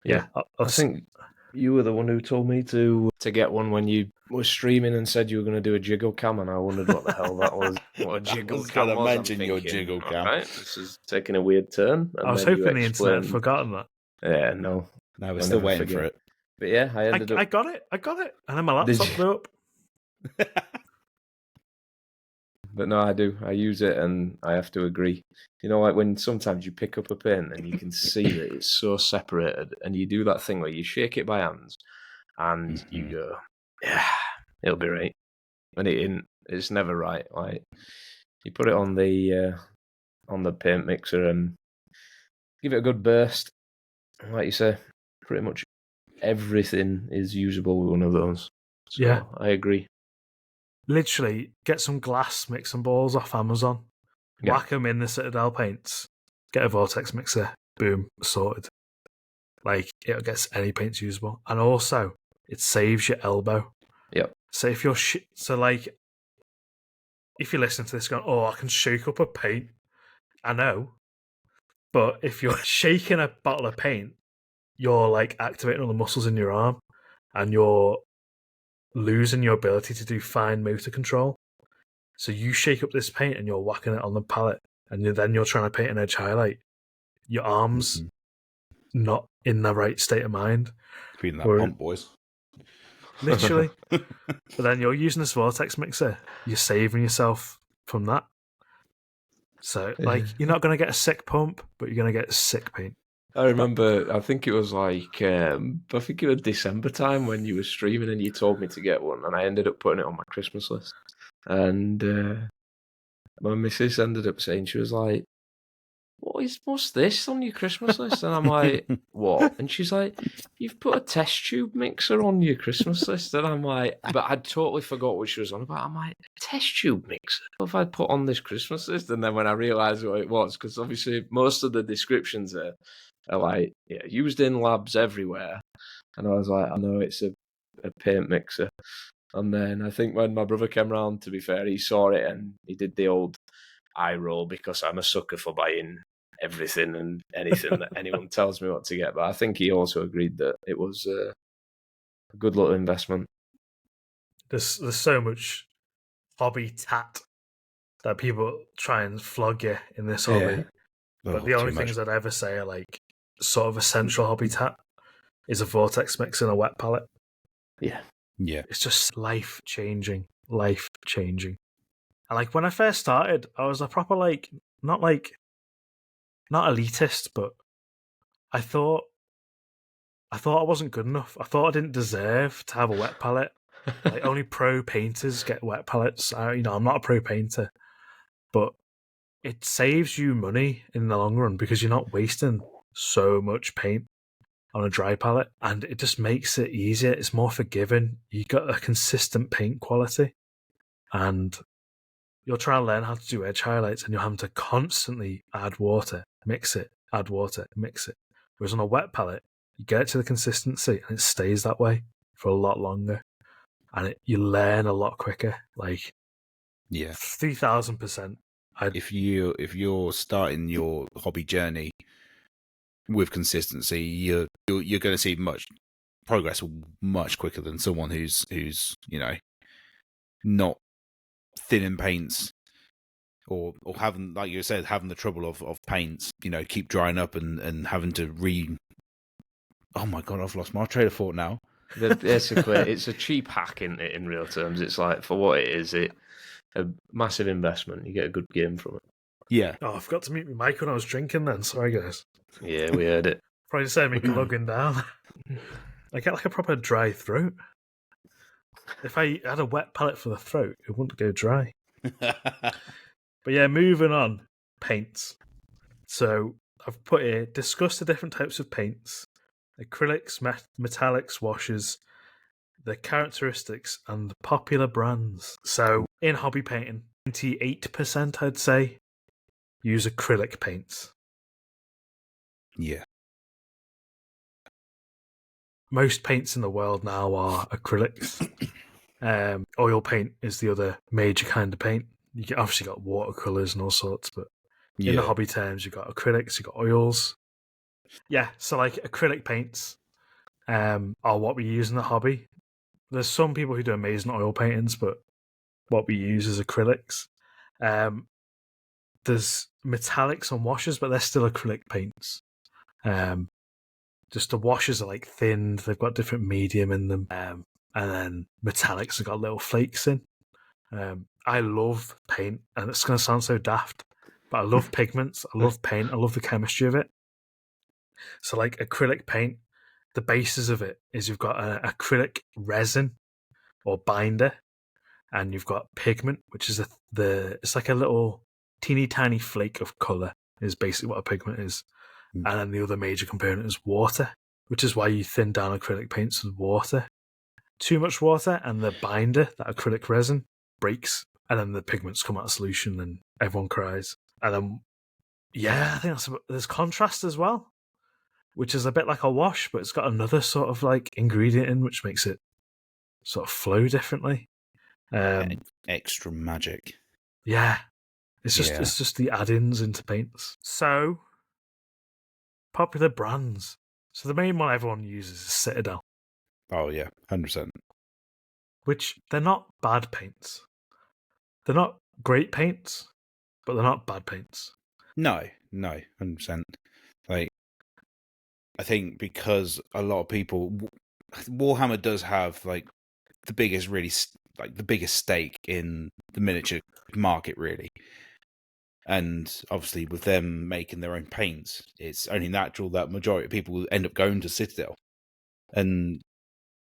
yeah.
I think you were the one who told me to get one when you were streaming and said you were going to do a jiggle cam, and I wondered what the hell that was. What a jiggle cam was.
I imagine your jiggle cam.
Right, this is taking a weird turn.
I was hoping the internet had forgotten that.
Yeah, no.
No, we're still waiting for it.
But yeah, I ended up...
I got it. And then my laptop blew up.
But no, I do. I use it, and I have to agree. You know, like when sometimes you pick up a paint and you can see that it's so separated, and you do that thing where you shake it by hands, and you go, yeah, it'll be right. And it's never right. Like, you put it on the paint mixer and give it a good burst. Like you say, pretty much everything is usable with one of those. So
yeah,
I agree.
Literally, get some glass mixing balls off Amazon, whack them in the Citadel paints, get a vortex mixer, boom, sorted. Like, it gets any paints usable. And also, it saves your elbow.
Yep.
So if you're if you listen to this going, oh, I can shake up a paint, I know. But if you're shaking a bottle of paint, you're like activating all the muscles in your arm, and you're losing your ability to do fine motor control. So you shake up this paint and you're whacking it on the palette, and then you're trying to paint an edge highlight. Your arm's not in the right state of mind.
Being that pump, boys.
literally. But then you're using this vortex mixer, you're saving yourself from that. So, like, you're not going to get a sick pump, but you're going to get sick paint.
I remember, I think it was December time when you were streaming and you told me to get one, and I ended up putting it on my Christmas list. And my missus ended up saying, she was like, what's this on your Christmas list? And I'm like, what? And she's like, you've put a test tube mixer on your Christmas list. And I'm like, but I'd totally forgot what she was on about. I'm like, a test tube mixer? What have I put on this Christmas list? And then when I realised what it was, because obviously most of the descriptions are like, yeah, used in labs everywhere. And I was like, I know it's a paint mixer. And then I think when my brother came round, to be fair, he saw it and he did the old eye roll, because I'm a sucker for buying everything and anything that anyone tells me what to get. But I think he also agreed that it was a good little investment.
There's so much hobby tat that people try and flog you in this hobby.
Yeah.
But the only things I'd ever say are like sort of essential hobby tat is a vortex mix and a wet palette.
Yeah.
Yeah.
It's just life changing. And like when I first started, I was a proper not elitist, but I thought I wasn't good enough. I thought I didn't deserve to have a wet palette. Like only pro painters get wet palettes. I'm not a pro painter, but it saves you money in the long run because you're not wasting so much paint on a dry palette, and it just makes it easier. It's more forgiving. You got a consistent paint quality, and you'll try and learn how to do edge highlights, and you'll have to constantly add water, mix it, add water, mix it. Whereas on a wet palette, you get it to the consistency, and it stays that way for a lot longer, and you learn a lot quicker. Like, 3,000%.
If you're starting your hobby journey with consistency, you're going to see progress much quicker than someone who's not thin in paints or having, like you said, having the trouble of paints, keep drying up and having to oh my god, I've lost my train of thought now.
Basically, it's a cheap hack in real terms. It's like, for what it is, a massive investment. You get a good game from it.
Yeah.
Oh, I forgot to mute my mic when I was drinking then. Sorry, guys.
Yeah, we heard it.
Probably saying me glugging down. I get like a proper dry throat. If I had a wet palette for the throat, it wouldn't go dry. But yeah, moving on. Paints. So I've put here, discuss the different types of paints. Acrylics, metallics, washes, the characteristics, and the popular brands. So in hobby painting, 98% I'd say use acrylic paints.
Yeah.
Most paints in the world now are acrylics. Oil paint is the other major kind of paint. You obviously got watercolours and all sorts, but in the hobby terms, you've got acrylics, you've got oils. Yeah, so like acrylic paints are what we use in the hobby. There's some people who do amazing oil paintings, but what we use is acrylics. There's metallics on washes, but they're still acrylic paints. Just the washes are like thinned, they've got different medium in them, and then metallics have got little flakes in. I love paint, and it's going to sound so daft, but I love pigments, I love paint, I love the chemistry of it. So like acrylic paint, the basis of it is you've got an acrylic resin or binder, and you've got pigment, which is it's like a little teeny tiny flake of colour is basically what a pigment is. And then the other major component is water, which is why you thin down acrylic paints with water. Too much water and the binder, that acrylic resin, breaks, and then the pigments come out of solution and everyone cries. And then, I think there's contrast as well, which is a bit like a wash, but it's got another sort of like ingredient in, which makes it sort of flow differently.
Extra magic.
Yeah. It's just the add-ins into paints. So, popular brands. So the main one everyone uses is Citadel.
Oh yeah, 100%.
Which, they're not bad paints. They're not great paints, but they're not bad paints.
No, 100%. Like, I think because a lot of people, Warhammer does have like the biggest, really, like the biggest stake in the miniature market, really. And obviously, with them making their own paints, it's only natural that majority of people will end up going to Citadel. And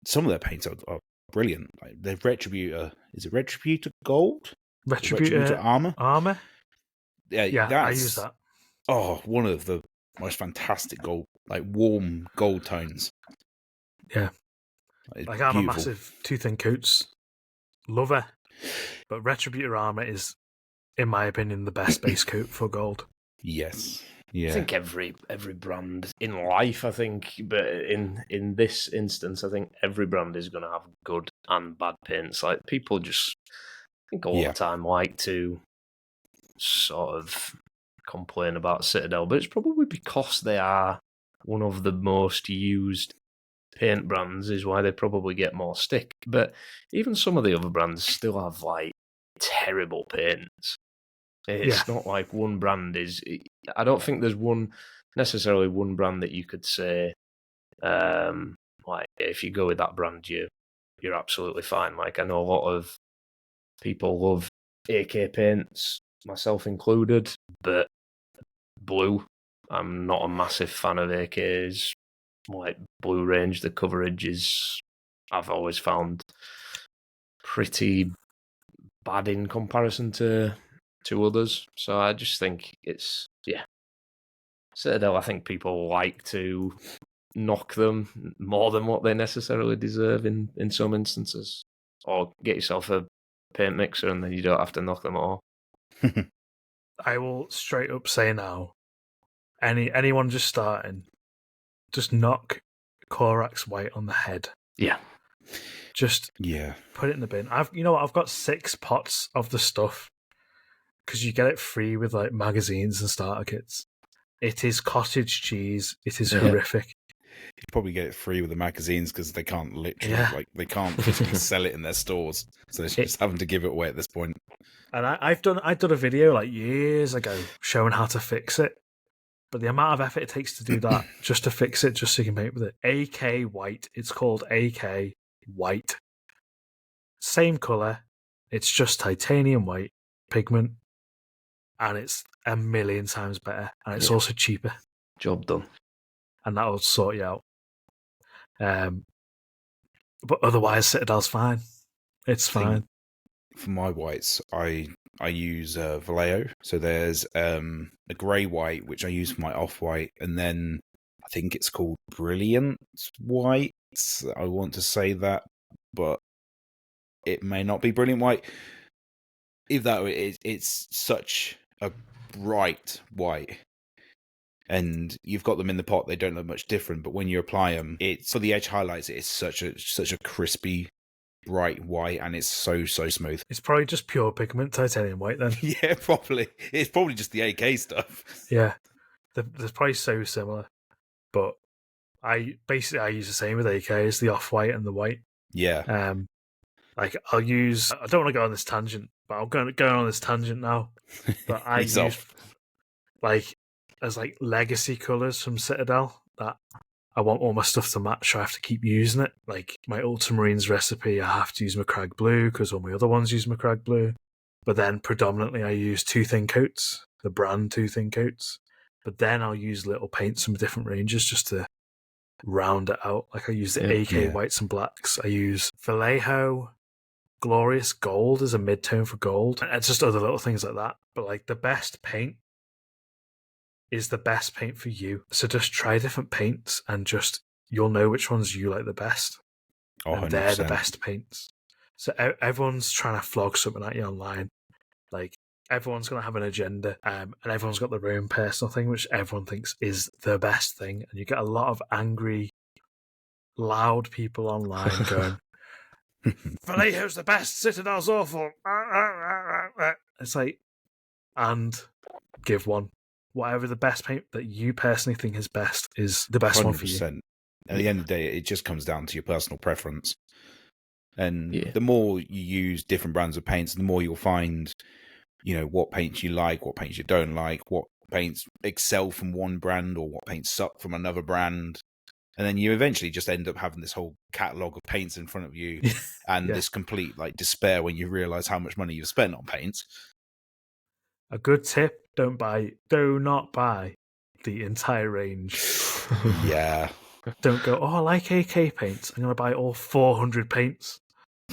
some of their paints are brilliant. Like their Retributor, is it Retributor Gold?
Retributor armor.
Yeah,
I use that.
Oh, one of the most fantastic gold, like warm gold tones.
Yeah,
It's
like I'm
beautiful.
a massive Tooth and Coats lover, but Retributor armor is, in my opinion, the best base coat for gold.
Yes. Yeah.
I think every brand in life, but in this instance, I think every brand is going to have good and bad paints. Like people just, I think all the time like to sort of complain about Citadel, but it's probably because they are one of the most used paint brands is why they probably get more stick. But even some of the other brands still have like terrible paints. It's not like one brand is. I don't think there's necessarily one brand that you could say, like if you go with that brand, you're absolutely fine. Like I know a lot of people love AK paints, myself included, but blue, I'm not a massive fan of AKs. Like blue range, the coverage is, I've always found pretty bad in comparison to others. So I just think it's, Citadel, I think people like to knock them more than what they necessarily deserve in some instances. Or get yourself a paint mixer and then you don't have to knock them at all.
I will straight up say now, anyone just starting, just knock Korax White on the head.
Yeah.
Just
Yeah.
put it in the bin. I've got 6 pots of the stuff because you get it free with like magazines and starter kits. It is cottage cheese. It is horrific.
You probably get it free with the magazines because they can't they can't physically sell it in their stores, so they're just having to give it away at this point.
And I've done a video like years ago showing how to fix it, but the amount of effort it takes to do that just to fix it, just so you can paint with it. AK White. It's called AK White. Same color. It's just titanium white pigment, and it's a million times better, and it's also cheaper.
Job done.
And that'll sort you out. But otherwise, Citadel's fine. It's fine.
For my whites, I use Vallejo. So there's a grey white, which I use for my off-white, and then I think it's called Brilliant White. I want to say that, but it may not be Brilliant White. If that, it's such a bright white. And you've got them in the pot; they don't look much different. But when you apply them, it's for the edge highlights. It's such a crispy, bright white, and it's so smooth.
It's probably just pure pigment titanium white then.
Yeah, probably. It's probably just the AK stuff.
Yeah, they're probably so similar. But I use the same with AK as the off white and the white.
Yeah.
Like I don't want to go on this tangent, but I'm going on this tangent now. But I use as legacy colours from Citadel that I want all my stuff to match, so I have to keep using it. Like my Ultramarines recipe, I have to use Macragge Blue because all my other ones use Macragge Blue. But then predominantly I use Tooth and Coats, the brand Tooth and Coats. But then I'll use little paints from different ranges just to round it out. Like I use the AK whites and blacks. I use Vallejo Glorious Gold as a mid-tone for gold. And it's just other little things like that. But like the best paint is the best paint for you. So just try different paints and you'll know which ones you like the best. And they're the best paints. So everyone's trying to flog something at you online. Like everyone's going to have an agenda, and everyone's got their own personal thing, which everyone thinks is the best thing. And you get a lot of angry, loud people online going, Vallejo's the best, Citadel's awful. It's like, and give one. Whatever the best paint that you personally think is best is the best 100%. One for you.
At the end of the day, it just comes down to your personal preference. And the more you use different brands of paints, the more you'll find, what paints you like, what paints you don't like, what paints excel from one brand or what paints suck from another brand. And then you eventually just end up having this whole catalogue of paints in front of you and this complete like despair when you realise how much money you've spent on paints.
A good tip, do not buy the entire range.
Yeah.
Don't go, I like AK paints. I'm going to buy all 400 paints.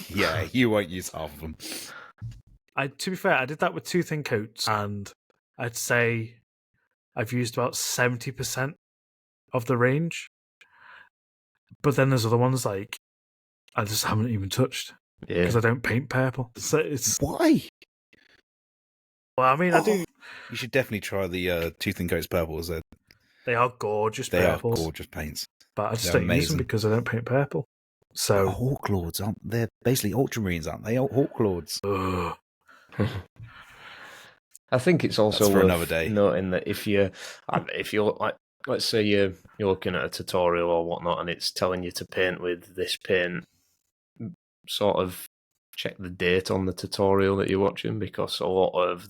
Yeah, you won't use half of them.
To be fair, I did that with two thin coats, and I'd say I've used about 70% of the range. But then there's other ones like I just haven't even touched because I don't paint purple. So it's
why?
Well, I mean, I do.
You should definitely try the two thin coats purples.
They are gorgeous.
They
purples,
are gorgeous paints,
but I just don't use them because I don't paint purple. So
Hawk Lords aren't they? Basically Ultramarines, aren't they? Hawk Lords.
I think it's also
for
worth
another day.
Noting that if you're like, let's say you're looking at a tutorial or whatnot, and it's telling you to paint with this paint, sort of check the date on the tutorial that you're watching, because a lot of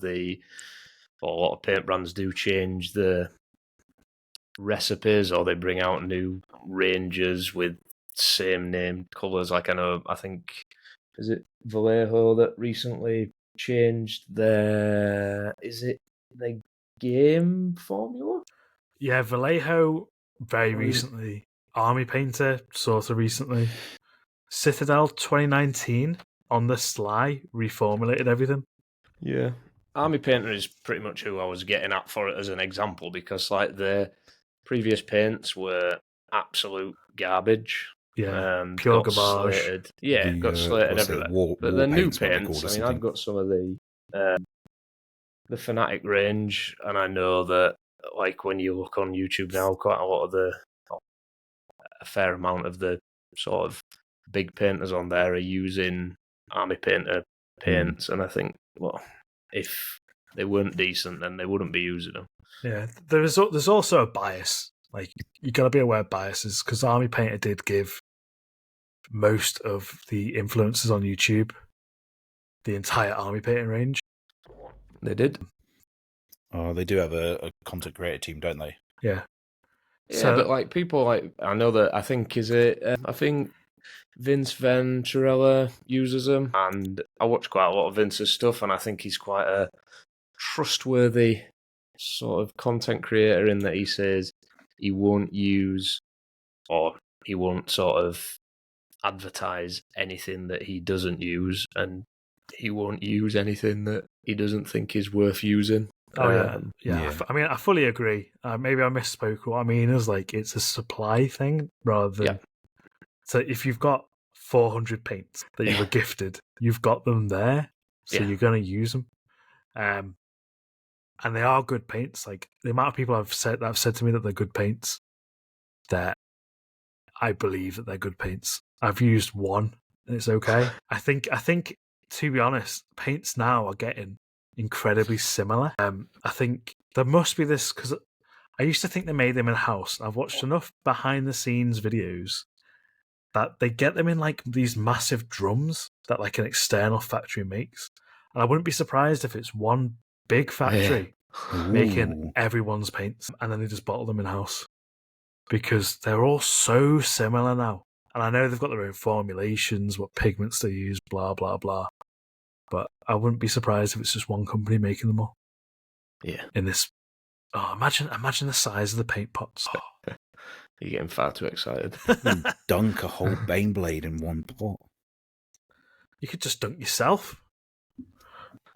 paint brands do change the recipes, or they bring out new ranges with same named colours. Like I think is it Vallejo that recently changed the game formula?
Yeah, Vallejo very recently. Army Painter sort of recently. Citadel 2019 on the sly reformulated everything.
Yeah. Army Painter is pretty much who I was getting at for it as an example, because like the previous paints were absolute garbage.
Yeah, pure
got
garbage.
Slated. Yeah, got slated everywhere. But the new paints, I mean, I've got some of the Fanatic range, and I know that like when you look on YouTube now, quite a fair amount of the sort of big painters on there are using Army Painter paints, and I think, well, if they weren't decent, then they wouldn't be using them.
Yeah, there's also a bias. Like, you got to be aware of biases, because Army Painter did give most of the influencers on YouTube the entire Army Painter range.
They did.
Oh, they do have a content creator team, don't they?
Yeah.
Yeah, but like people like, I know that I think Vince Venturella uses them, and I watch quite a lot of Vince's stuff, and I think he's quite a trustworthy sort of content creator in that he says he won't use, or he won't sort of advertise anything that he doesn't use, and he won't use anything that he doesn't think is worth using.
Yeah. I mean, I fully agree. Maybe I misspoke. What I mean is, like, it's a supply thing rather than. Yeah. So if you've got 400 paints that you were gifted, you've got them there, so you're going to use them. And they are good paints. Like, the amount of people that have said to me that they're good paints, that I believe that they're good paints. I've used one, and it's okay. I think, to be honest, paints now are getting incredibly similar. I think there must be this, because I used to think they made them in-house. I've watched enough behind-the-scenes videos that they get them in like these massive drums that like an external factory makes. And I wouldn't be surprised if it's one big factory making everyone's paints, and then they just bottle them in-house, because they're all so similar now. And I know they've got their own formulations, what pigments they use, blah, blah, blah. But I wouldn't be surprised if it's just one company making them all.
Yeah.
In this... Oh, imagine the size of the paint pots. Oh.
You're getting far too excited.
Dunk a whole Baneblade in one pot.
You could just dunk yourself.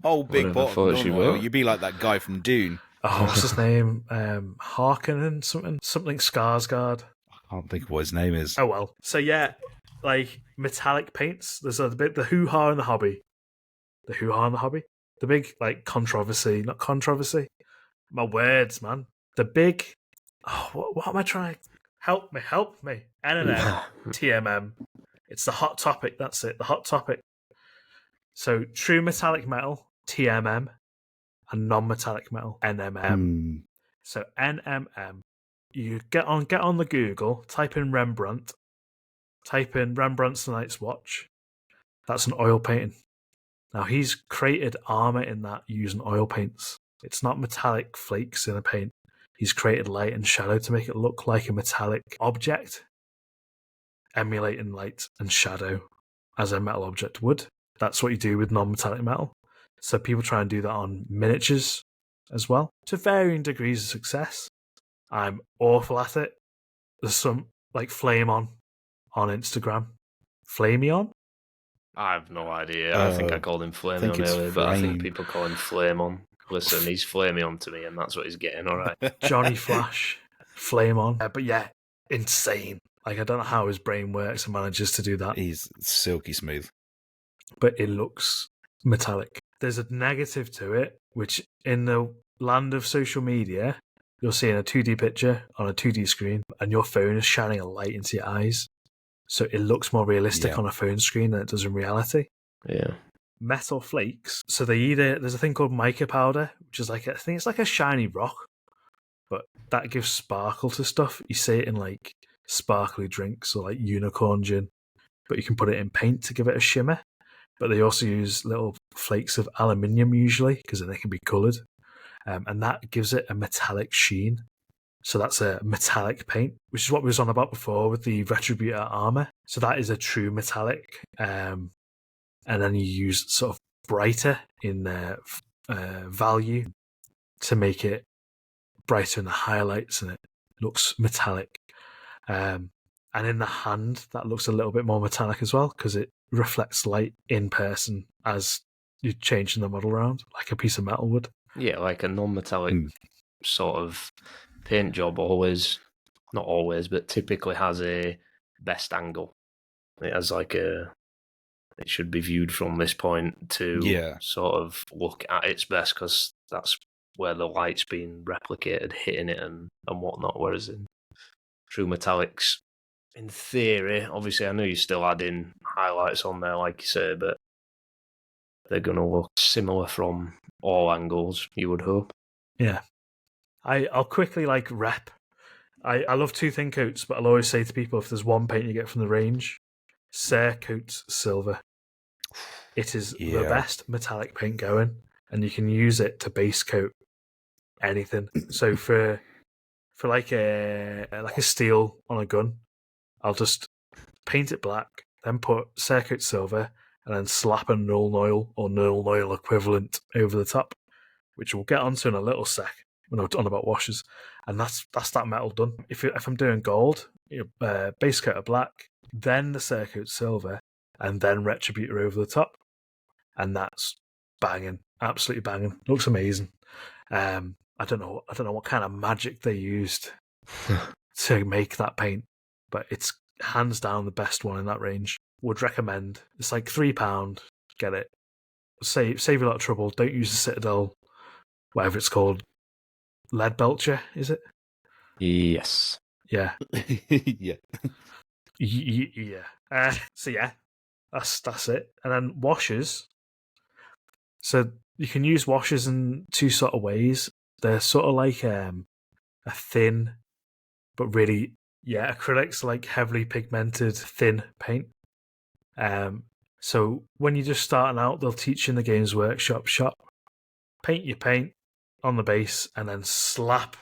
Oh, big pot. You'd be like that guy from Dune.
Oh, what's his name? Harkonnen something? Something Skarsgård.
I can't think of what his name is.
Oh, well. So, yeah, like, metallic paints. There's a bit, the hoo-ha in the hobby. The big, like, controversy. Not controversy. My words, man. The big... Oh, what am I trying? Help me. NNM, TMM. It's the hot topic, that's it. The hot topic. So, true metallic metal, TMM, and non-metallic metal, NMM. So, NMM. You get on the Google, type in Rembrandt's The Night's Watch. That's an oil painting. Now, he's created armour in that using oil paints. It's not metallic flakes in a paint. He's created light and shadow to make it look like a metallic object emulating light and shadow as a metal object would. That's what you do with non-metallic metal. So people try and do that on miniatures as well, to varying degrees of success. I'm awful at it. There's some like Flame on Instagram. Flameon?
I have no idea. I think I called him Flameon earlier, but I think people call him Flame on. Listen, he's Flamey on to me, and that's what he's getting, all right.
Johnny Flash, Flame on. But yeah, insane. Like, I don't know how his brain works and manages to do that.
He's silky smooth.
But it looks metallic. There's a negative to it, which in the land of social media, you're seeing a 2D picture on a 2D screen, and your phone is shining a light into your eyes. So it looks more realistic on a phone screen than it does in reality.
Yeah.
Metal flakes. So there's a thing called mica powder, which is like I think it's like a shiny rock, but that gives sparkle to stuff. You see it in like sparkly drinks or like unicorn gin, but you can put it in paint to give it a shimmer. But they also use little flakes of aluminium usually because then they can be coloured, and that gives it a metallic sheen. So that's a metallic paint, which is what we was on about before with the Retributor armor. So that is a true metallic. And then you use sort of brighter in value to make it brighter in the highlights, and it looks metallic. And in the hand, that looks a little bit more metallic as well because it reflects light in person as you're changing the model around, like a piece of metal would.
Yeah, like a non-metallic sort of paint job always, not always, but typically has a best angle. It has like it should be viewed from this point to sort of look at its best because that's where the light's being replicated, hitting it and whatnot. Whereas in true metallics, in theory, obviously I know you're still adding highlights on there, like you say, but they're going to look similar from all angles, you would hope.
Yeah. I'll quickly rep. I love two thin coats, but I'll always say to people, if there's one paint you get from the range, Cerakote Silver. It is the best metallic paint going, and you can use it to base coat anything. So for like a steel on a gun, I'll just paint it black, then put Cerakote Silver, and then slap a Null Oil or Null Oil equivalent over the top, which we'll get onto in a little sec when I'm on about washes. And that's that metal done. If I'm doing gold, base coat of black, then the Cerakote Silver, and then Retributor over the top, and that's banging, absolutely banging. Looks amazing. I don't know what kind of magic they used to make that paint, but it's hands down the best one in that range. Would recommend. It's like £3. Get it. Save you a lot of trouble. Don't use the Citadel, whatever it's called. Lead Belcher, is it?
Yes.
Yeah.
Yeah.
Yeah. So yeah, that's it. And then washers. So you can use washers in two sort of ways. They're sort of like a thin, but really, acrylics like heavily pigmented thin paint. So when you're just starting out, they'll teach you in the Games Workshop shop. Paint your paint on the base and then slap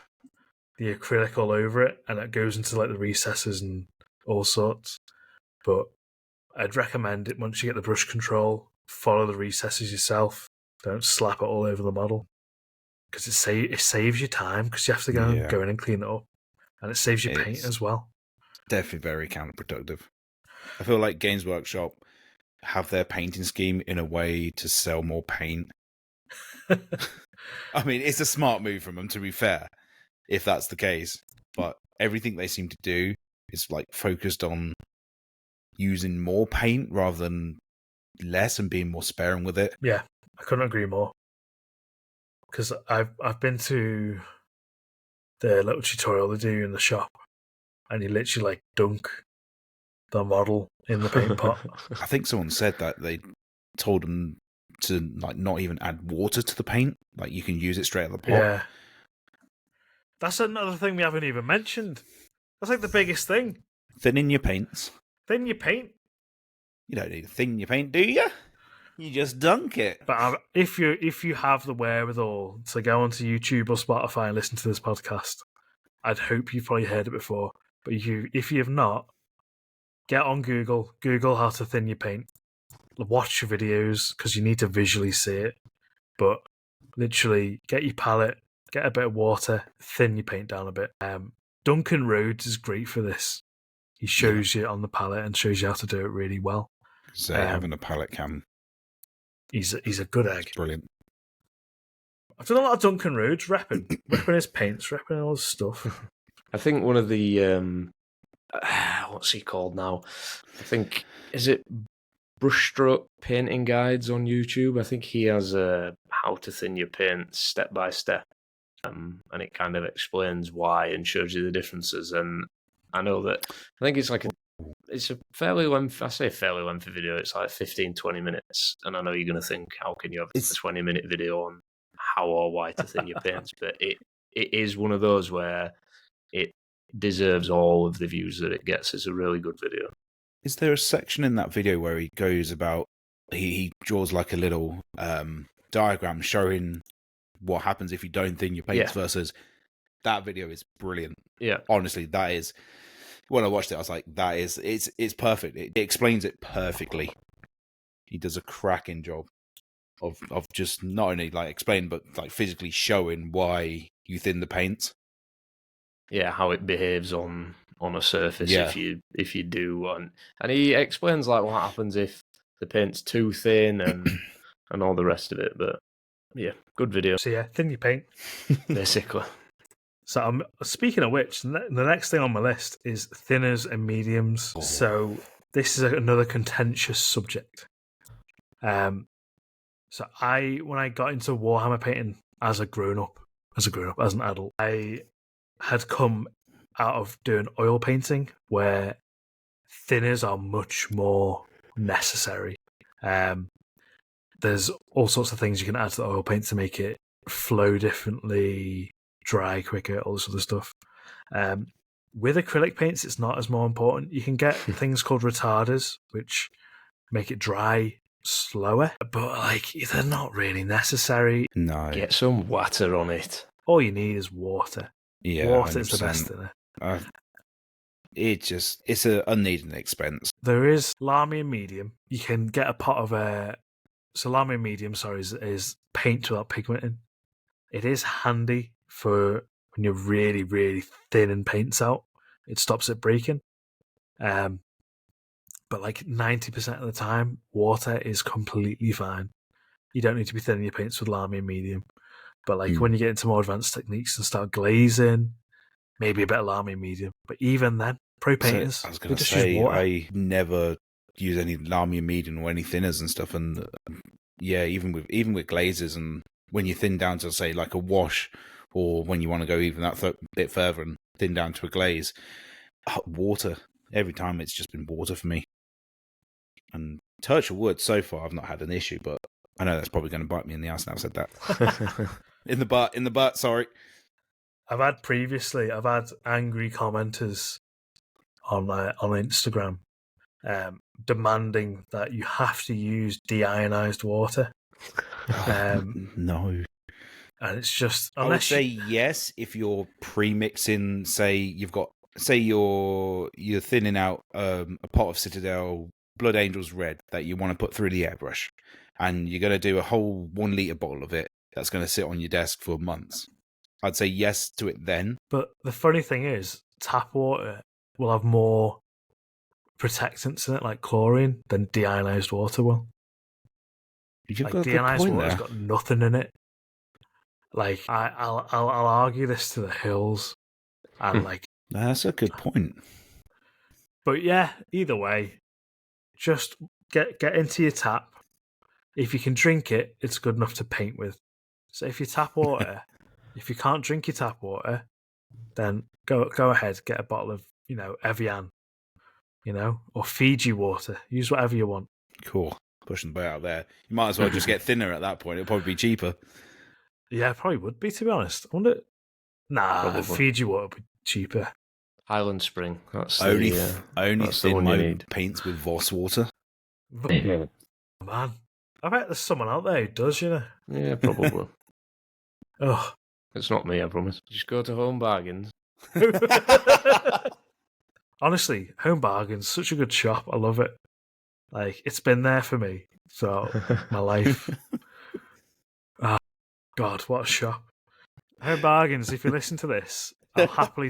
the acrylic all over it, and it goes into like the recesses and all sorts. But I'd recommend it once you get the brush control, follow the recesses yourself. Don't slap it all over the model because it saves you time because you have to go in and clean it up, and it saves you paint as well.
Definitely very counterproductive. I feel like Games Workshop have their painting scheme in a way to sell more paint. I mean, it's a smart move from them, to be fair, if that's the case. But everything they seem to do is like focused on using more paint rather than less and being more sparing with it.
Yeah, I couldn't agree more. Because I've been to the little tutorial they do in the shop, and you literally dunk the model in the paint pot.
I think someone said that they told them to not even add water to the paint. Like you can use it straight out of the pot.
Yeah. That's another thing we haven't even mentioned. That's like the biggest thing.
Thinning your paints.
Thin your paint.
You don't need to thin your paint, do you? You just dunk it.
But if you have the wherewithal to go onto YouTube or Spotify and listen to this podcast, I'd hope you've probably heard it before. But if you have not, get on Google, Google how to thin your paint, watch your videos because you need to visually see it. But literally, get your palette, get a bit of water, thin your paint down a bit. Duncan Rhodes is great for this. He shows you on the palette and shows you how to do it really well.
So having a palette cam,
he's a good egg.
it's brilliant.
I've done a lot of Duncan Rhodes, repping his paints, repping all his stuff.
I think one of the what's he called now? I think is it Brushstroke Painting Guides on YouTube. I think he has a how to thin your paint step by step, and it kind of explains why and shows you the differences. And I know that I think it's a fairly lengthy. I say fairly lengthy video. It's like 15-20 minutes, and I know you're going to think, how can you have a 20-minute video on how or why to thin your paints? But it is one of those where it deserves all of the views that it gets. It's a really good video.
Is there a section in that video where he goes about, he draws like a little diagram showing what happens if you don't thin your paints versus that video is brilliant.
Yeah.
Honestly, that is, when I watched it, I was like, it's perfect. It explains it perfectly. He does a cracking job of just not only like explaining, but like physically showing why you thin the paint.
Yeah, how it behaves on a surface if you do, and he explains like what happens if the paint's too thin and all the rest of it. But yeah, good video.
So thin your paint,
basically.
So I'm speaking of which, the next thing on my list is thinners and mediums. Oh. So this is another contentious subject. So when I got into Warhammer painting as an adult, I had come out of doing oil painting where thinners are much more necessary. There's all sorts of things you can add to the oil paint to make it flow differently, dry quicker, all this other stuff. With acrylic paints, it's not as more important. You can get things called retarders, which make it dry slower, but like they're not really necessary.
No.
Get some water on it.
All you need is water.
Yeah,
water is the best in it.
It's an unneeded expense.
There is Lamy and Medium. You can get a pot of so Lamy and Medium, is paint without pigmenting. It is handy for when you're really, really thinning paints out. It stops it breaking. But like 90% of the time, water is completely fine. You don't need to be thinning your paints with Lamy and Medium. But like when you get into more advanced techniques and start glazing, maybe a bit of Lamy and Medium. But even then, pro painters,
I was going to say, I never use any Lamy and Medium or any thinners and stuff. And even with glazes, and when you thin down to say like a wash, or when you want to go even that bit further and thin down to a glaze, water. Every time it's just been water for me. And touch of wood, so far I've not had an issue, but I know that's probably going to bite me in the ass now I've said that. in the butt, sorry.
I've had angry commenters on Instagram demanding that you have to use deionized water.
No.
And it's just...
I would say yes if you're pre-mixing, you're thinning out a pot of Citadel Blood Angels Red that you want to put through the airbrush, and you're going to do a whole 1 litre bottle of it that's going to sit on your desk for months. I'd say yes to it then.
But the funny thing is, tap water will have more protectants in it, like chlorine, than deionized water will.
You've
got deionized water's got nothing in it. Like I'll argue this to the hills, and like
that's a good point.
But yeah, either way, just get into your tap. If you can drink it, it's good enough to paint with. So if you tap water, if you can't drink your tap water, then go ahead, get a bottle of Evian, or Fiji water. Use whatever you want.
Cool, pushing the boat out there. You might as well just get thinner at that point. It'll probably be cheaper.
Yeah, it probably would be, to be honest. I wonder. Nah, probably. Fiji water would be cheaper.
Highland Spring. That's
only
that's
thin my paints with Voss water.
Man, I bet there's someone out there who does,
Yeah, probably.
Oh,
it's not me, I promise. Just go to Home Bargains.
Honestly, Home Bargains, such a good shop. I love it. Like, it's been there for me throughout my life. Oh, God, what a shop. Home Bargains, if you listen to this, I'll happily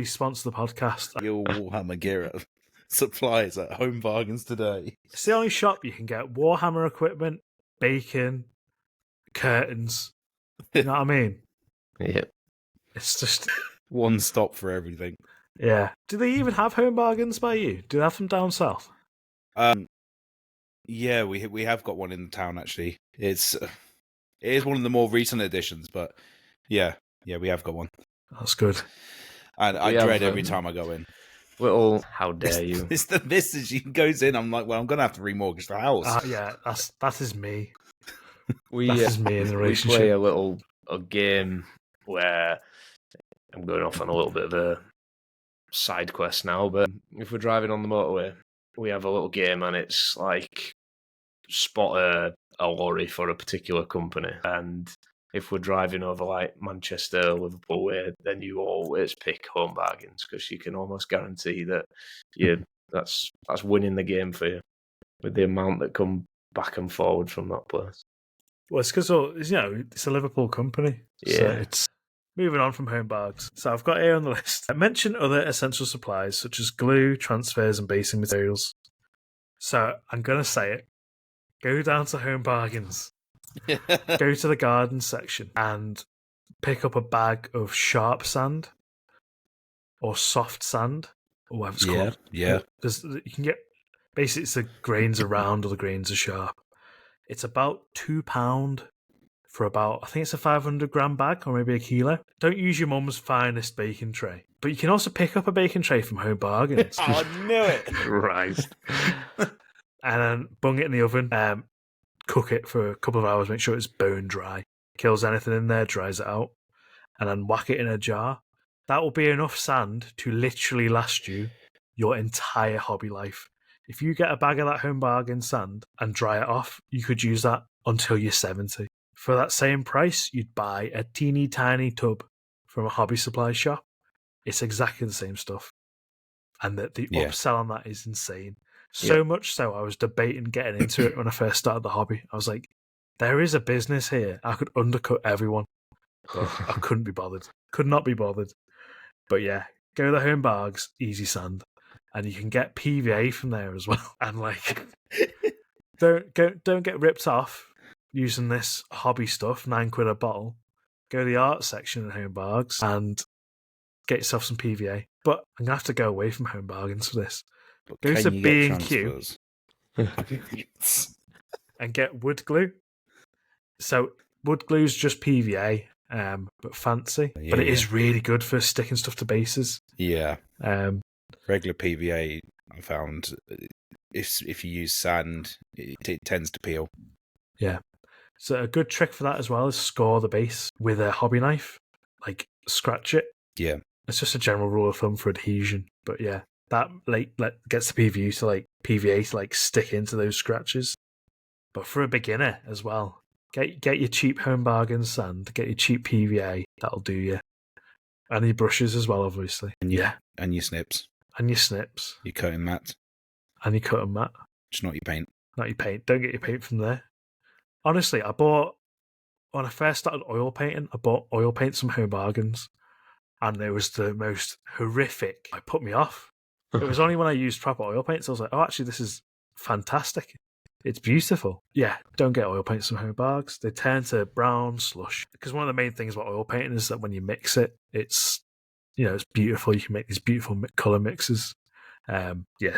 sponsor the podcast.
Your Warhammer gear supplies at Home Bargains today.
It's the only shop you can get Warhammer equipment, bacon, curtains. You know what I mean?
Yeah.
It's just...
One stop for everything.
Yeah. Do they even have Home Bargains by you? Do they have them down south?
Yeah, we have got one in town, actually. It is one of the more recent additions, but yeah, we have got one.
That's good.
And I dread every time I go in.
Little, how dare you?
It's the message. She goes in. I'm like, well, I'm gonna have to remortgage the house.
Yeah, that is me.
We
That is me in the relationship.
We play a game where I'm going off on a little bit of a side quest now, but if we're driving on the motorway, we have a little game, and it's like spot a lorry for a particular company, and if we're driving over like Manchester, Liverpool way, then you always pick Home Bargains because you can almost guarantee that that's winning the game for you with the amount that come back and forward from that place.
Well, it's because it's a Liverpool company.
Yeah.
So it's moving on from Home Bargains. So I've got here on the list. I mentioned other essential supplies such as glue, transfers, and basing materials. So I'm gonna say it. Go down to Home Bargains. Go to the garden section and pick up a bag of sharp sand or soft sand or whatever it's called.
Yeah.
You can get basically it's the grains are round or the grains are sharp. It's about £2 for about, I think it's a 500 gram bag or maybe a kilo. Don't use your mum's finest baking tray, but you can also pick up a baking tray from Home Bargains.
I knew it.
Right.
And then bung it in the oven. Cook it for a couple of hours, make sure it's bone dry. Kills anything in there, dries it out. And then whack it in a jar. That will be enough sand to literally last you your entire hobby life. If you get a bag of that Home Bargain sand and dry it off, you could use that until you're 70. For that same price, you'd buy a teeny tiny tub from a hobby supply shop. It's exactly the same stuff. And the upsell on that is insane. So much so, I was debating getting into it when I first started the hobby. I was like, there is a business here. I could undercut everyone. But I couldn't be bothered. Could not be bothered. But yeah, go to the Home Bargains, easy sand. And you can get PVA from there as well. And like, don't get ripped off using this hobby stuff, £9 a bottle. Go to the art section at Home Bargains and get yourself some PVA. But I'm going to have to go away from Home Bargains for this. Go to B&Q and get wood glue. So wood glue is just PVA, but fancy.
Yeah,
but it is really good for sticking stuff to bases.
Yeah. Regular PVA, I found, if you use sand, it tends to peel.
Yeah. So a good trick for that as well is score the base with a hobby knife. Like, scratch it.
Yeah.
It's just a general rule of thumb for adhesion. But yeah, that gets the PVA to stick into those scratches. But for a beginner as well, get your cheap Home Bargains sand, get your cheap PVA. That'll do you. And your brushes as well, obviously.
And your snips.
And your snips.
Your cutting mat.
And your cutting mat.
Just not your paint.
Not your paint. Don't get your paint from there. Honestly, when I first started oil painting, I bought oil paints from Home Bargains. And it was the most horrific. It put me off. It was only when I used proper oil paints, I was like, oh, actually, this is fantastic. It's beautiful. Yeah, don't get oil paints from Home Bargains. They turn to brown slush. Because one of the main things about oil painting is that when you mix it, it's beautiful. You can make these beautiful colour mixes.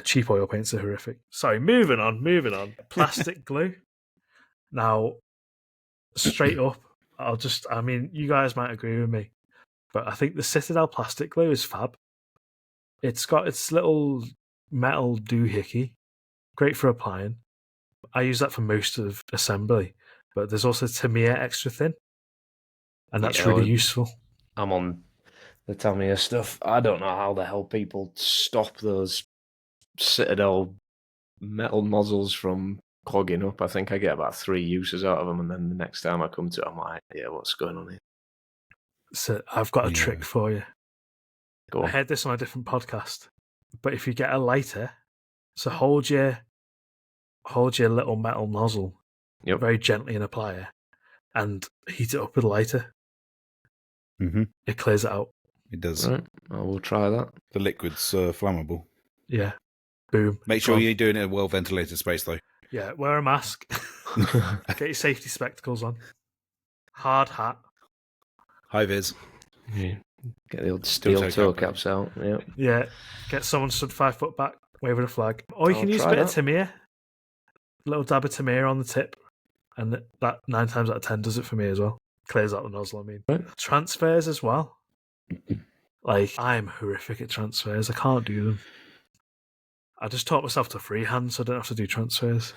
Cheap oil paints are horrific. Sorry, moving on. Plastic glue. Now, straight up, you guys might agree with me, but I think the Citadel plastic glue is fab. It's got its little metal doohickey, great for applying. I use that for most of assembly, but there's also Tamiya extra thin, and that's really useful.
I'm on the Tamiya stuff. I don't know how the hell people stop those Citadel metal nozzles from clogging up. I think I get about 3 uses out of them, and then the next time I come to it, I'm like, yeah, what's going on here?
So I've got a trick for you.
Go
I
on.
heard this on a different podcast. But if you get a lighter, so hold your little metal nozzle
Yep.
very gently in a plier and heat it up with a lighter.
Mm-hmm.
It clears it out.
It does.
Right. I will try that.
The liquid's flammable.
Yeah. Boom.
Make
It's
sure
gone.
you're doing it in a well-ventilated space, though.
Yeah, wear a mask. Get your safety spectacles on. Hard hat.
High vis.
Yeah. Get the old steel toe caps out. Yeah.
Yeah. Get someone stood 5 foot back, waving a flag. Or you
I'll
can use a
try
bit of
that.
Tamir. A little dab of Tamir on the tip. And that 9 times out of 10 does it for me as well. Clears out the nozzle, I mean.
Right.
Transfers as well. Like, I'm horrific at transfers. I can't do them. I just taught myself to freehand so I don't have to do transfers.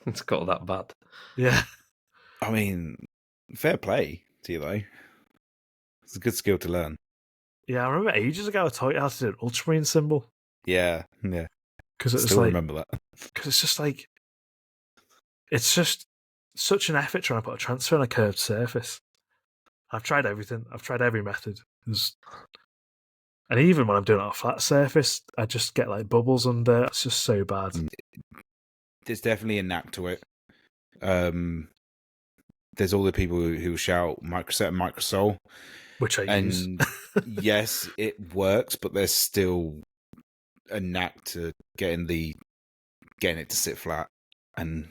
It's got that bad.
Yeah.
I mean, fair play to you, though. It's a good skill to learn.
Yeah, I remember ages ago I taught you how to do an ultramarine symbol.
Yeah.
Because it was
Still
like,
remember that.
because it's just like, it's just such an effort trying to put a transfer on a curved surface. I've tried everything. I've tried every method. And even when I'm doing it on a flat surface, I just get like bubbles under. It's just so bad.
There's definitely a knack to it. There's all the people who shout microset and microsol.
Which I use.
And yes, it works, but there's still a knack to getting it to sit flat. And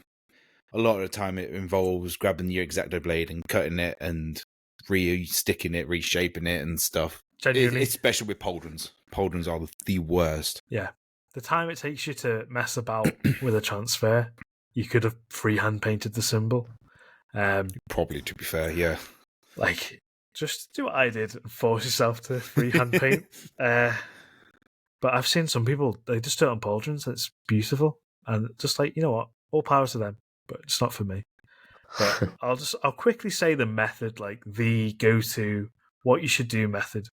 a lot of the time it involves grabbing your X-Acto blade and cutting it and re-sticking it, reshaping it and stuff.
Genuinely.
It's special with pauldrons. Pauldrons are the worst.
Yeah. The time it takes you to mess about with a transfer, you could have freehand painted the symbol.
Probably, to be fair, yeah.
Like, just do what I did and force yourself to freehand paint. But I've seen some people, they just do it on pauldrons and it's beautiful. And just like, you know what? All power to them, but it's not for me. But I'll quickly say the method, like the go-to, what you should do method.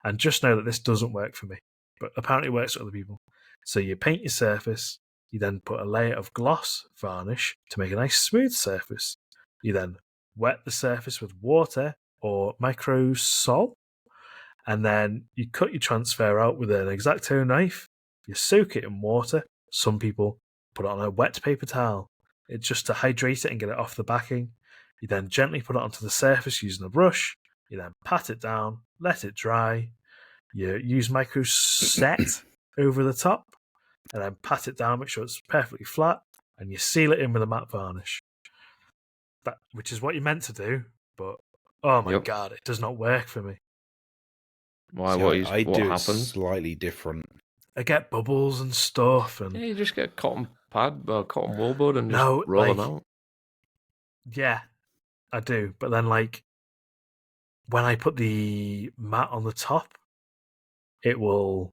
And just know that this doesn't work for me, but apparently it works for other people. So you paint your surface, you then put a layer of gloss varnish to make a nice smooth surface. You then wet the surface with water or microsol, and then you cut your transfer out with an X-Acto knife. You soak it in water. Some people put it on a wet paper towel. It's just to hydrate it and get it off the backing. You then gently put it onto the surface using a brush. You then pat it down, let it dry. You use microset over the top, and then pat it down, make sure it's perfectly flat, and you seal it in with a matte varnish. Which is what you're meant to do, but oh my god, it does not work for me.
Why?
So
What
do
happens?
it slightly different.
I get bubbles and stuff, and
Yeah, you just get a cotton pad or cotton wallboard and just
No,
roll them
like-
out.
yeah, I do. But then, like, when I put the mat on the top, it will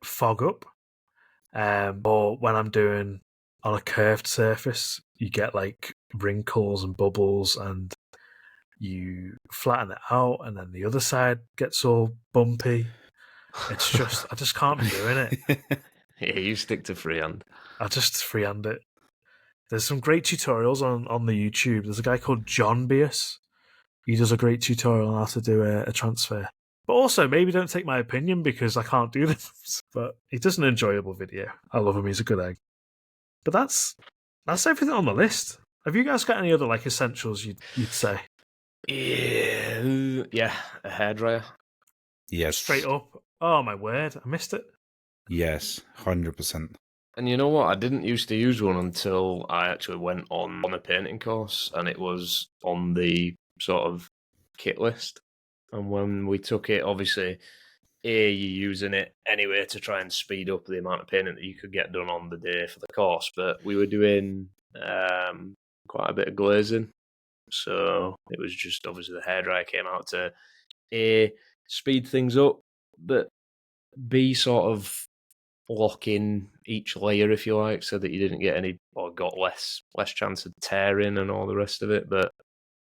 fog up. Or when I'm doing on a curved surface, you get like wrinkles and bubbles, and you flatten it out, and then the other side gets all bumpy. It's just, I just can't be doing it.
Yeah, you stick to freehand.
I just freehand it. There's some great tutorials on the YouTube. There's a guy called John Bias. He does a great tutorial on how to do a transfer. But also, maybe don't take my opinion because I can't do this. But he does an enjoyable video. I love him. He's a good egg. But that's everything on the list. Have you guys got any other like essentials you'd say?
Yeah, a hairdryer.
Yes.
Straight up. Oh my word, I missed it.
Yes, 100%.
And you know what? I didn't used to use one until I actually went on a painting course, and it was on the sort of kit list. And when we took it, obviously, you're using it anyway to try and speed up the amount of painting that you could get done on the day for the course. But we were doing quite a bit of glazing. So it was just, obviously, the hairdryer came out to A, speed things up, but B, sort of lock in each layer, if you like, so that you didn't get any, or got less chance of tearing and all the rest of it. But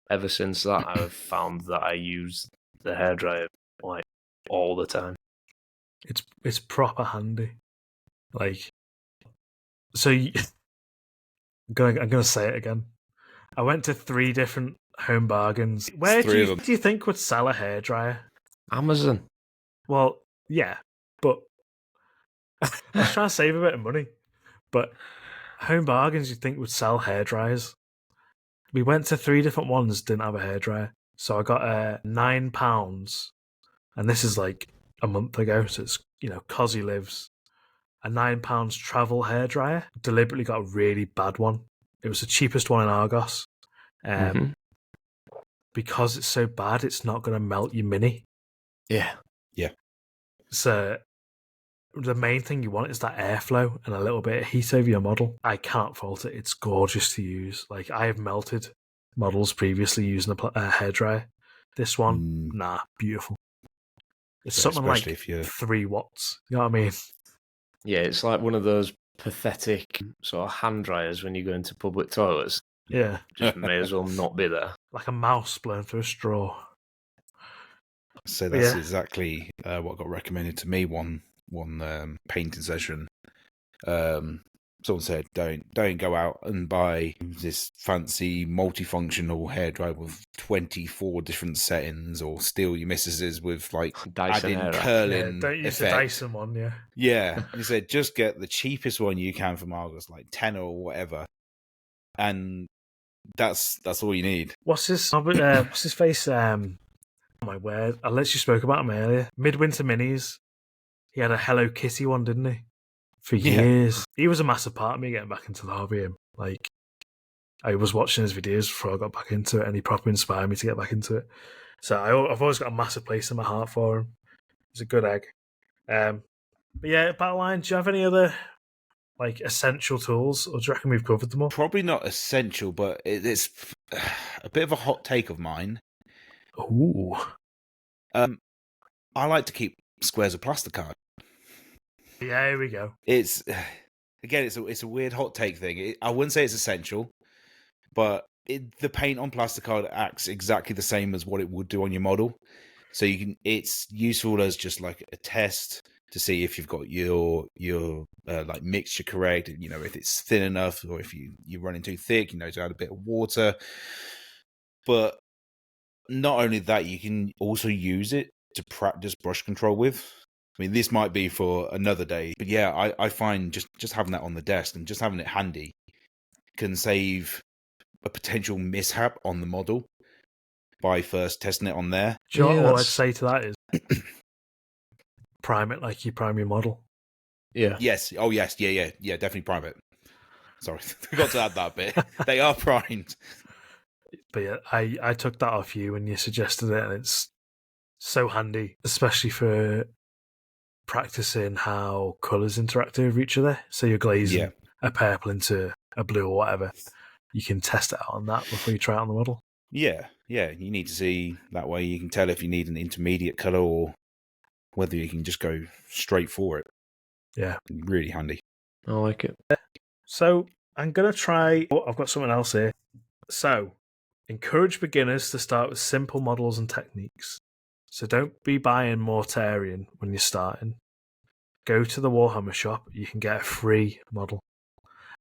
ever since that, I've found that I use the hairdryer like all the time.
It's proper handy. Like, so I'm gonna say it again. I went to 3 different home bargains. Where
Three of them.
do you think would sell a hairdryer
Amazon.
Well, yeah, but I was trying to save a bit of money. But Home Bargains, you'd think, would sell hairdryers. We went to 3 different ones, didn't have a hairdryer. So I got £9, and this is like a month ago, so it's, Cosy lives. A £9 travel hairdryer. Deliberately got a really bad one. It was the cheapest one in Argos. Because it's so bad, it's not going to melt your Mini.
Yeah.
So the main thing you want is that airflow and a little bit of heat over your model. I can't fault it. It's gorgeous to use. Like, I have melted models previously using a hairdryer. This one, nah, beautiful. It's something like 3 watts. You know what I mean?
Yeah, it's like one of those pathetic sort of hand dryers when you go into public toilets.
Yeah.
Just may as well not be there.
Like a mouse blown through a straw.
So that's exactly what got recommended to me one painting session. Someone said, don't go out and buy this fancy multifunctional hairdryer with 24 different settings, or steal your missuses with like
Dyson
adding curling.
Yeah, don't use
effect.
the Dyson one, yeah.
Yeah, he said just get the cheapest one you can from Argos, like 10 or whatever, and that's all you need.
What's his face? Oh my word! I literally spoke about him earlier. Midwinter Minis. He had a Hello Kitty one, didn't he? For years. He was a massive part of me getting back into the hobby. Like, I was watching his videos before I got back into it, and he properly inspired me to get back into it. So I've always got a massive place in my heart for him. He's a good egg. But yeah, Battleline, do you have any other like essential tools, or do you reckon we've covered them all?
Probably not essential, but it's a bit of a hot take of mine.
Ooh.
I like to keep squares of plasticard.
Yeah, here we go.
It's a weird hot take thing. I wouldn't say it's essential, but the paint on plasticard acts exactly the same as what it would do on your model. So it's useful as just like a test to see if you've got your like mixture correct, if it's thin enough, or if you're running too thick, to add a bit of water. But not only that, you can also use it to practice brush control with. I mean, this might be for another day, but yeah, I find just having that on the desk and just having it handy can save a potential mishap on the model by first testing it on there.
Do you know what I'd say to that is prime it like you prime your model.
Yeah.
Yes. Oh, yes. Yeah. Definitely prime it. Sorry, forgot to add that bit. They are primed.
But yeah, I took that off you when you suggested it, and it's so handy, especially for practicing how colours interact with each other. So you're glazing a purple into a blue or whatever. You can test it out on that before you try it on the model.
Yeah. You need to see, that way you can tell if you need an intermediate colour or whether you can just go straight for it.
Yeah.
Really handy.
I like it.
So I'm going to try... Oh, I've got something else here. So, encourage beginners to start with simple models and techniques. So don't be buying Mortarian when you're starting. Go to the Warhammer shop. You can get a free model.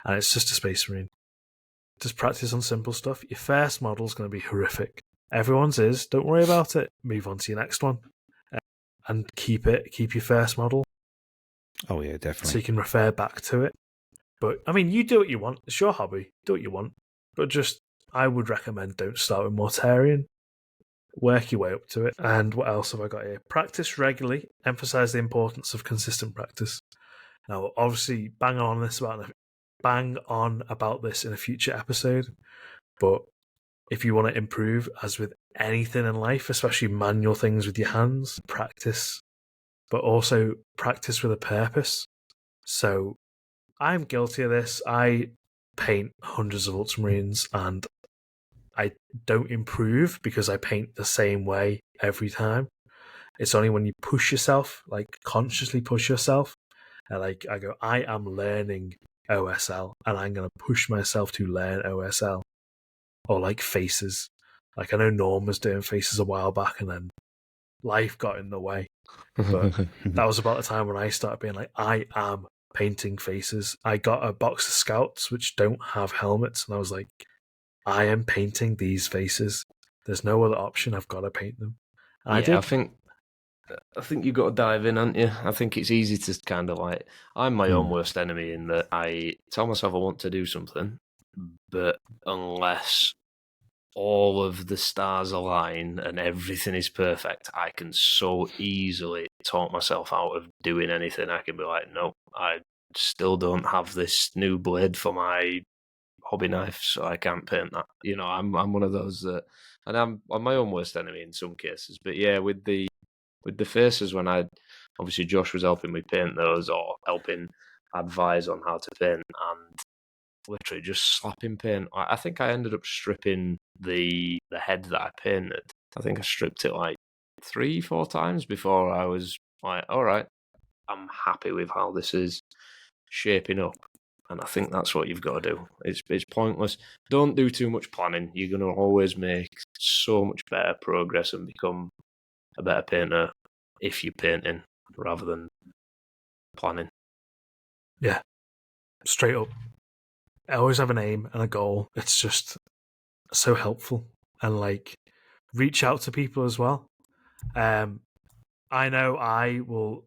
And it's just a Space Marine. Just practice on simple stuff. Your first model is going to be horrific. Everyone's is. Don't worry about it. Move on to your next one. And keep your first model.
Oh, yeah, definitely.
So you can refer back to it. But, I mean, you do what you want. It's your hobby. Do what you want. But just, I would recommend don't start with Mortarian. Work your way up to it. And what else have I got here? Practice regularly. Emphasize the importance of consistent practice. Now, obviously, bang on about this in a future episode. But if you want to improve, as with anything in life, especially manual things with your hands, practice. But also practice with a purpose. So I'm guilty of this. I paint hundreds of Ultramarines and I don't improve because I paint the same way every time. It's only when you push yourself, like consciously push yourself, and like I go, I am learning OSL and I'm going to push myself to learn OSL. Or like faces. Like I know Norm was doing faces a while back and then life got in the way. But that was about the time when I started being like, I am painting faces. I got a box of Scouts which don't have helmets, and I was like, I am painting these faces. There's no other option. I've got to paint them. And
I think I think you've got to dive in, haven't you? I think it's easy to kind of like, I'm my own worst enemy in that I tell myself I want to do something, but unless all of the stars align and everything is perfect, I can so easily talk myself out of doing anything. I can be like, no, I still don't have this new blade for my hobby knife, so I can't paint that. You know, I'm one of those that, and I'm my own worst enemy in some cases. But yeah, with the faces, when obviously Josh was helping me paint those or helping advise on how to paint, and literally just slapping paint. I think I ended up stripping the head that I painted. I think I stripped it like 3-4 times before I was like, all right, I'm happy with how this is shaping up. And I think that's what you've got to do. It's pointless. Don't do too much planning. You're going to always make so much better progress and become a better painter if you're painting rather than planning.
Yeah, straight up. I always have an aim and a goal. It's just so helpful. And like, reach out to people as well. I know I will,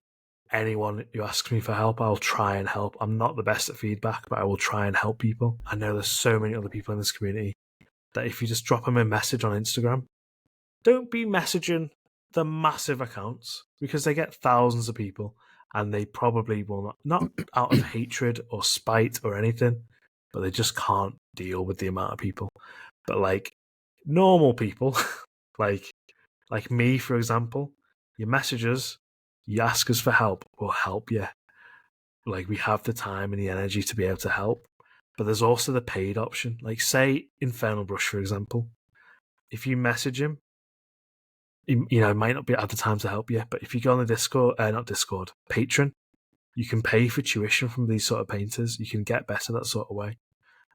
anyone who asks me for help, I'll try and help. I'm not the best at feedback, but I will try and help people. I know there's so many other people in this community that if you just drop them a message on Instagram, don't be messaging the massive accounts because they get thousands of people and they probably will not out of hatred or spite or anything, but they just can't deal with the amount of people. But like normal people, like me, for example, you message us, you ask us for help, we'll help you. Like we have the time and the energy to be able to help. But there's also the paid option. Like say Infernal Brush, for example. If you message him, you know, it might not be at the time to help you, but if you go on the Discord, not Discord, Patreon, you can pay for tuition from these sort of painters. You can get better that sort of way.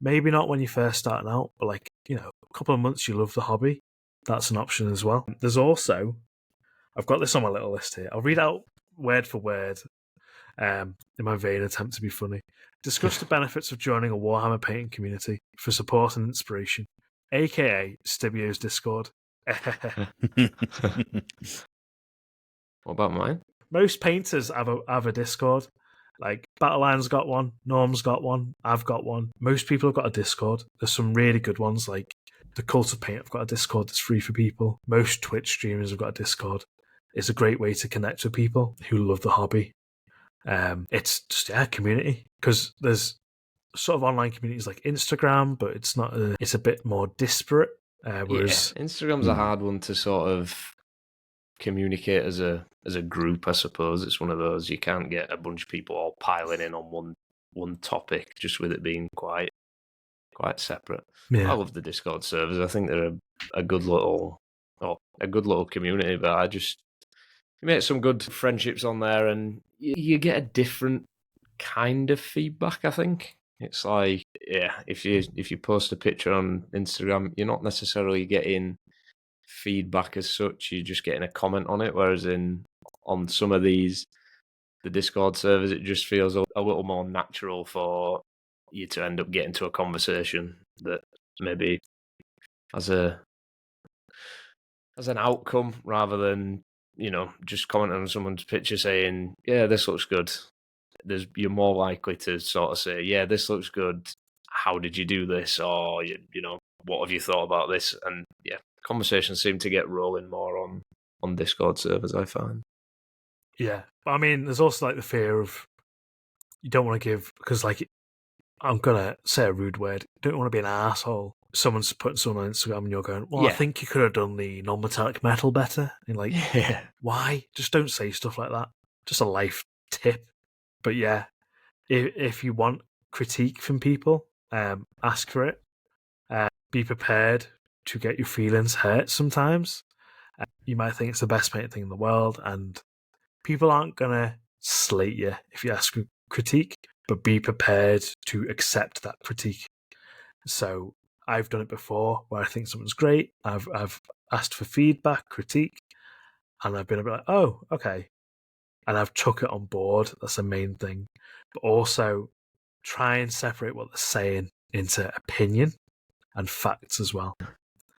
Maybe not when you're first starting out, but like, you know, a couple of months you love the hobby. That's an option as well. There's also, I've got this on my little list here. I'll read out word for word in my vain attempt to be funny. Discuss the benefits of joining a Warhammer painting community for support and inspiration, aka Stibio's Discord.
What about mine?
Most painters have a Discord. Like Battleline's got one, Norm's got one, I've got one. Most people have got a Discord. There's some really good ones, like the Cult of Paint have got a Discord that's free for people. Most Twitch streamers have got a Discord. It's a great way to connect with people who love the hobby. It's just a community because there's sort of online communities like Instagram, but it's not. It's a bit more disparate. Whereas
Instagram's a hard one to sort of communicate as a group. I suppose it's one of those you can't get a bunch of people all piling in on one topic, just with it being quite separate.
Yeah.
I love the Discord servers. I think they're a good little community. But you make some good friendships on there, and you get a different kind of feedback. I think it's like, yeah, if you post a picture on Instagram, you're not necessarily getting feedback as such. You're just getting a comment on it. Whereas on some of the Discord servers, it just feels a little more natural for you to end up getting to a conversation that maybe as an outcome rather than, you know, just commenting on someone's picture saying, yeah, this looks good. You're more likely to sort of say, yeah, this looks good. How did you do this? Or, you know, what have you thought about this? And yeah, conversations seem to get rolling more on Discord servers, I find.
Yeah. But I mean, there's also like the fear of you don't want to give, because like, I'm going to say a rude word, you don't want to be an asshole. Someone's putting someone on Instagram and you're going, well,
Yeah.
I think you could have done the non-metallic metal better. And like,
Yeah.
why? Just don't say stuff like that. Just a life tip. But yeah, if you want critique from people, ask for it. Be prepared to get your feelings hurt sometimes. You might think it's the best painted thing in the world, and people aren't going to slate you if you ask for critique, but be prepared to accept that critique. So I've done it before where I think something's great. I've asked for feedback, critique, and I've been a bit like, oh, okay. And I've took it on board. That's the main thing. But also try and separate what they're saying into opinion and facts as well.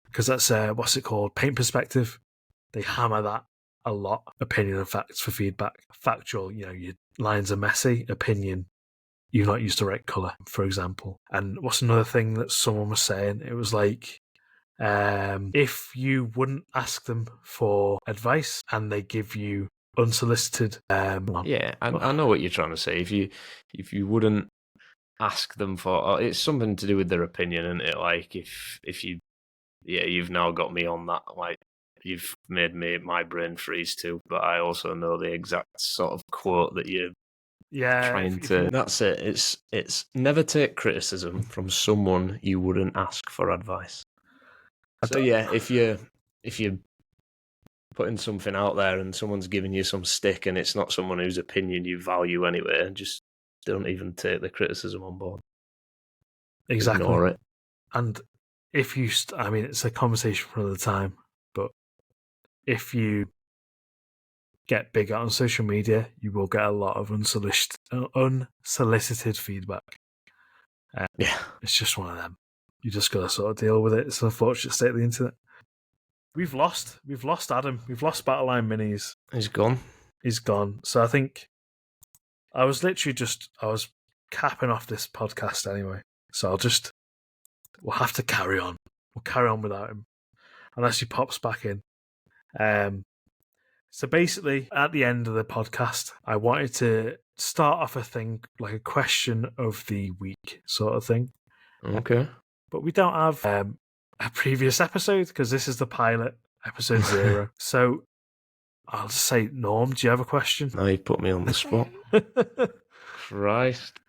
Because that's, what's it called? Paint perspective. They hammer that a lot. Opinion and facts for feedback. Factual, your lines are messy. Opinion, you've not used the right colour, for example. And what's another thing that someone was saying? It was like, if you wouldn't ask them for advice and they give you unsolicited,
I know what you're trying to say. If you wouldn't ask them for, it's something to do with their opinion, isn't it? Like if you, you've now got me on that. Like you've made my brain freeze too. But I also know the exact sort of quote that you're trying to. That's it. It's never take criticism from someone you wouldn't ask for advice. So if you're putting something out there and someone's giving you some stick and it's not someone whose opinion you value anyway, just don't even take the criticism on board.
Exactly.
Ignore it.
And if you, it's a conversation for another time, but if you get bigger on social media, you will get a lot of unsolicited feedback. It's just one of them. You just got to sort of deal with it. It's an unfortunate state of the internet. We've lost Adam. We've lost BattlelineMinis.
He's gone.
So I think I was capping off this podcast anyway. So we'll have to carry on. We'll carry on without him. Unless he pops back in. So basically, at the end of the podcast, I wanted to start off a thing, like a question of the week sort of thing.
Okay.
But we don't have a previous episode because this is the pilot, episode 0. So I'll just say, Norm, do you have a question?
Now you put me on the spot. Christ.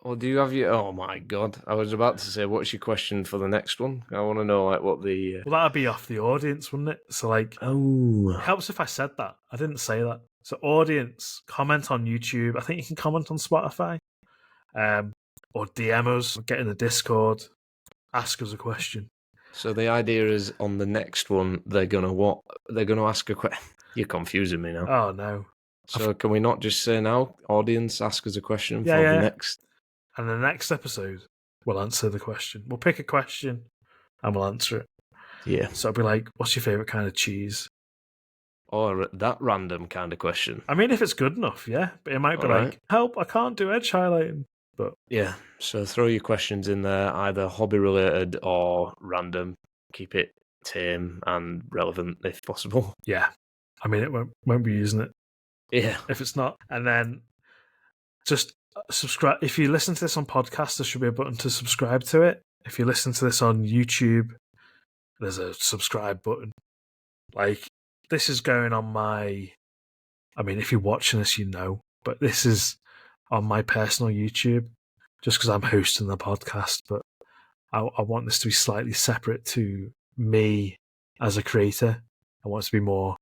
Or do you have your... Oh, my God. I was about to say, what's your question for the next one? I want to know, like, what the...
Well, that'd be off the audience, wouldn't it? So, like...
Oh.
It helps if I said that. I didn't say that. So, audience, comment on YouTube. I think you can comment on Spotify. Or DM us, or get in the Discord. Ask us a question.
So the idea is on the next one, they're going to what? They're going to ask a question. You're confusing me now.
Oh, no.
So can we not just say now, audience, ask us a question for the next...
And the next episode, we'll answer the question. We'll pick a question and we'll answer it.
Yeah.
So it'll be like, what's your favourite kind of cheese?
Or that random kind of question.
I mean, if it's good enough, yeah. But it might be like, help, I can't do edge highlighting. But
yeah, so throw your questions in there, either hobby-related or random. Keep it tame and relevant if possible.
Yeah. I mean, it won't be using it.
Yeah.
If it's not. And then just subscribe. If you listen to this on podcast, there should be a button to subscribe to it. If you listen to this on YouTube, there's a subscribe button. Like, this is going on my... I mean, if you're watching this, you know. But this is on my personal YouTube, just because I'm hosting the podcast. But I want this to be slightly separate to me as a creator. I want it to be more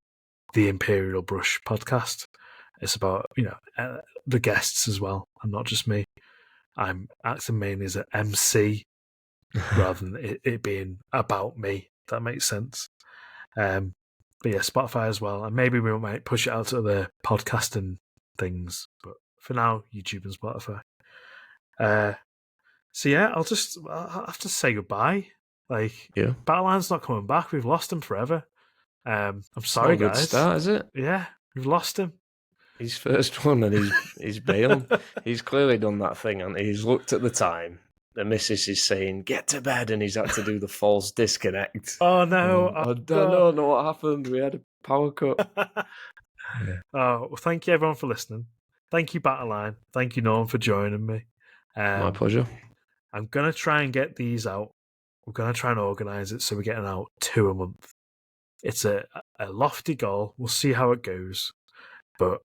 the Imperial Brush Podcast. It's about, the guests as well, and not just me. I'm acting mainly as an MC rather than it being about me, if that makes sense. But yeah, Spotify as well. And maybe we might push it out to other podcasting things. But for now, YouTube and Spotify. So yeah, I'll have to say goodbye. Like, Battleline's not coming back. We've lost him forever. I'm sorry, guys.
Good start, is it?
Yeah, we've lost him.
His first one, and he's bailed. He's clearly done that thing, and he's looked at the time. The missus is saying, "Get to bed," and he's had to do the false disconnect.
Oh no!
I don't know what happened. We had a power cut.
Oh, well, thank you everyone for listening. Thank you, Battleline. Thank you, Norm, for joining me.
My pleasure.
I'm gonna try and get these out. We're gonna try and organise it so we're getting out 2 a month. It's a lofty goal. We'll see how it goes, but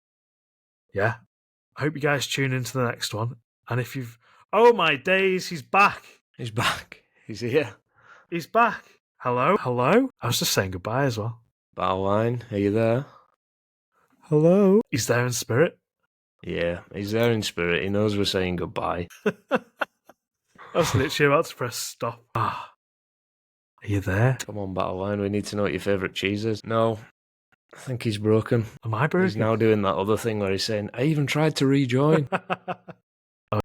yeah, I hope you guys tune into the next one. And if you've... Oh my days, he's back.
He's back. He's here.
He's back. Hello? Hello? I was just saying goodbye as well.
Battleline, are you there?
Hello? He's there in spirit?
Yeah, he's there in spirit. He knows we're saying goodbye.
I was literally about to press stop. Are you there?
Come on, Battleline, we need to know what your favourite cheese is. No. I think he's broken.
Am I broken?
He's now doing that other thing where he's saying, I even tried to rejoin.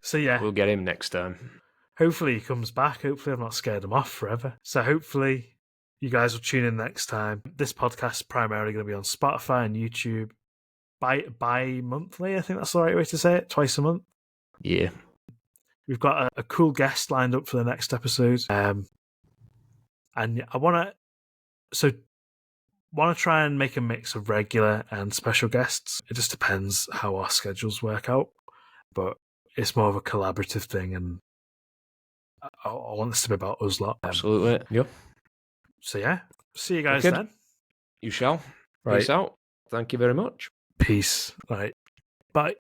So yeah.
We'll get him next time.
Hopefully he comes back. Hopefully I've not scared him off forever. So hopefully you guys will tune in next time. This podcast is primarily going to be on Spotify and YouTube bi-monthly. I think that's the right way to say it. Twice a month.
Yeah.
We've got a cool guest lined up for the next episode. And I want to try and make a mix of regular and special guests. It just depends how our schedules work out, but it's more of a collaborative thing, and I want this to be about us lot.
Absolutely. Yep.
So yeah, see you guys
Okay.
then.
You shall.
Right.
Peace out. Thank you very much.
Peace. Right. Bye.